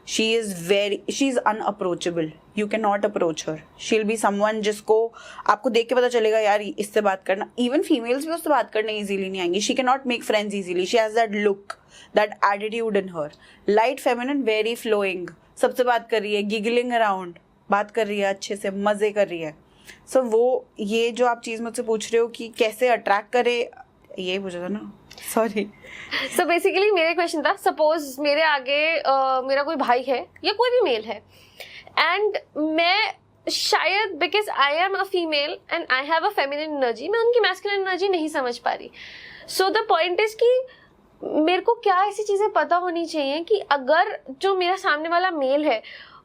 she is unapproachable, you cannot approach her. she'll be someone जिसको आपको देख के पता चलेगा यार इससे बात करना, even females भी उससे बात करने easily नहीं आएंगी. she cannot make friends easily, she has that look, that attitude in her. light feminine, very flowing, सबसे बात कर रही है, गिगलिंग अराउंड, बात कर रही है अच्छे से, मजे कर रही है. सो वो ये जो आप चीज मुझसे पूछ रहे हो कि कैसे अट्रैक्ट करे, यही पूछा था ना, सॉरी. सो बेसिकली मेरा क्वेश्चन था, सपोज मेरे आगे मेरा कोई भाई है या कोई भी मेल है, एंड मैं शायद because I am a female and I have a feminine energy, मैं उनकी मैस्कुलिन एनर्जी नहीं समझ पा रही. सो द पॉइंट इज कि मेरे को क्या ऐसी चीजें पता होनी चाहिए कि अगर जो मेरा सामने वाला मेल है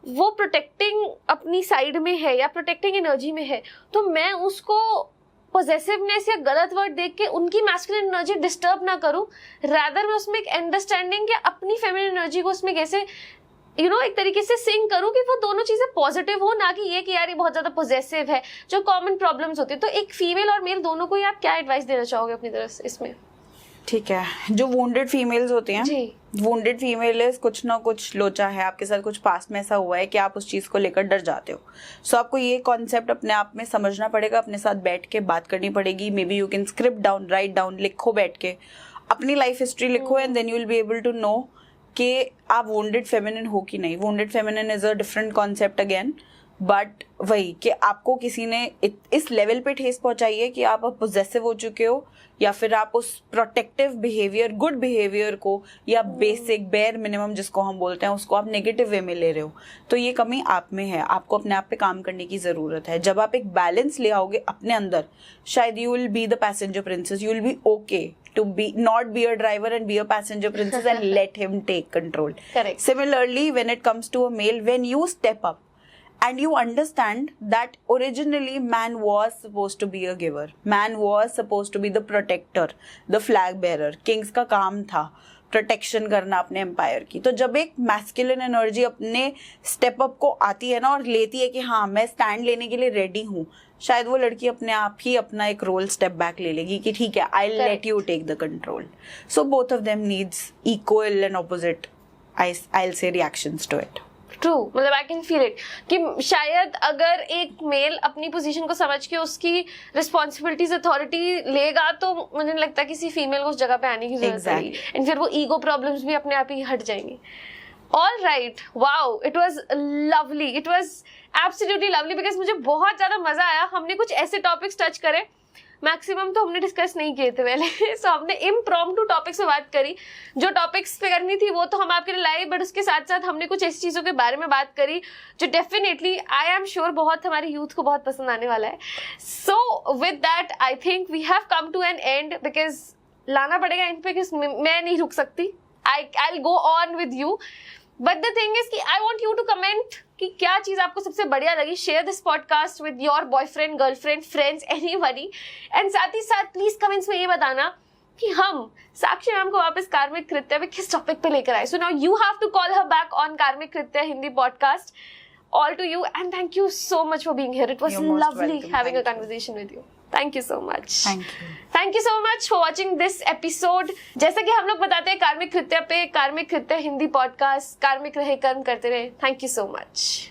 वो प्रोटेक्टिंग अपनी साइड में है या प्रोटेक्टिंग एनर्जी में है, तो मैं उसको पॉजेसिवनेस या गलत वर्ड देख के उनकी मैस्कुलिन एनर्जी डिस्टर्ब ना करूं, रादर मैं उसमें एक अंडरस्टैंडिंग या अपनी फेमिनिन एनर्जी को उसमें कैसे एक तरीके से सिंक करूं कि वो दोनों चीजें पॉजिटिव हो, ना कि ये कि यार ये बहुत ज्यादा पॉजेसिव है, जो कॉमन प्रॉब्लम्स होती है. तो एक फीमेल और मेल दोनों को ही आप क्या एडवाइस देना चाहोगे अपनी तरफ से इसमें? ठीक है, जो वुंडेड फीमेल्स होती हैं, वुंडेड फीमेल कुछ ना कुछ लोचा है, आपके साथ कुछ पास्ट में ऐसा हुआ है कि आप उस चीज को लेकर डर जाते हो. सो आपको ये कॉन्सेप्ट अपने आप में समझना पड़ेगा, अपने साथ बैठ के बात करनी पड़ेगी. Maybe you can script down, write down, लिखो, बैठ के अपनी लाइफ हिस्ट्री लिखो, and then you will be able to know कि आप वुंडेड फेमिनिन हो कि नहीं. Wounded feminine is a different concept again, but वही कि आपको किसी ने इस लेवल पे ठेस पहुंचाई है कि आप पोजेसिव हो चुके हो, या फिर आप उस प्रोटेक्टिव बिहेवियर, गुड बिहेवियर को, या बेसिक बेयर मिनिमम जिसको हम बोलते हैं, उसको आप नेगेटिव वे में ले रहे हो. तो ये कमी आप में है, आपको अपने आप पे काम करने की जरूरत है. जब आप एक बैलेंस ले आओगे अपने अंदर, शायद you will be the passenger princess, you will B okay to be not be a driver and be a passenger princess and let him take control. Correct. Similarly, when it comes to a male, when you step up and you understand that originally man was supposed to be a giver, man was supposed to be the protector, the flag bearer, kings का काम था protection करना अपने empire की. तो जब एक masculine energy अपने स्टेप अप को आती है ना और लेती है कि हाँ मैं स्टैंड लेने के लिए रेडी हूँ, शायद वो लड़की अपने आप ही अपना एक रोल स्टेप बैक ले लेगी कि ठीक है, I let you take the control. So both of them needs equal and opposite, I will say reactions to it. True, मतलब आई कैन फील इट कि शायद अगर एक मेल अपनी पोजीशन को समझ के उसकी रिस्पॉन्सिबिलिटीज अथॉरिटी लेगा तो मुझे नहीं लगता किसी फीमेल को उस जगह पे आने की जरूरत है, एंड फिर वो ईगो प्रॉब्लम्स भी अपने आप ही हट जाएंगी. All right, wow, it was lovely, it was absolutely lovely because मुझे बहुत ज़्यादा मज़ा आया. हमने कुछ ऐसे टॉपिक्स टच करे, मैक्सिमम तो हमने डिस्कस नहीं किए थे पहले. सो हमने इम्प्रॉम्प्टू टॉपिक्स पे बात करी, जो टॉपिक्स पे करनी थी वो तो हम आपके लिए लाए, बट उसके साथ साथ हमने कुछ ऐसी चीज़ों के बारे में बात करी जो डेफिनेटली आई एम श्योर बहुत हमारे यूथ को बहुत पसंद आने वाला है. So with that I think we have come to an end, because लाना पड़ेगा इन पे, मैं नहीं रुक सकती. I will go on with you, but the thing is कि I want you to comment कि क्या चीज आपको सबसे बढ़िया लगी. Share this podcast with your boyfriend, girlfriend, friends, anybody, and साथ ही साथ प्लीज कमेंट्स में ये बताना कि हम साक्षी मैम को वापस कार्मिक कृत्य पे किस टॉपिक पे लेकर आए. So now you have to call her back on karmic Kritya Hindi podcast. All to you, and thank you so much for being here. It was lovely having a conversation with you. Thank you so much. Thank you. Thank you so much for watching this episode. जैसा कि हम लोग बताते हैं कार्मिक कृत्य पे, कार्मिक कृत्य हिंदी पॉडकास्ट, कार्मिक रहे कर्म करते रहे. Thank you so much.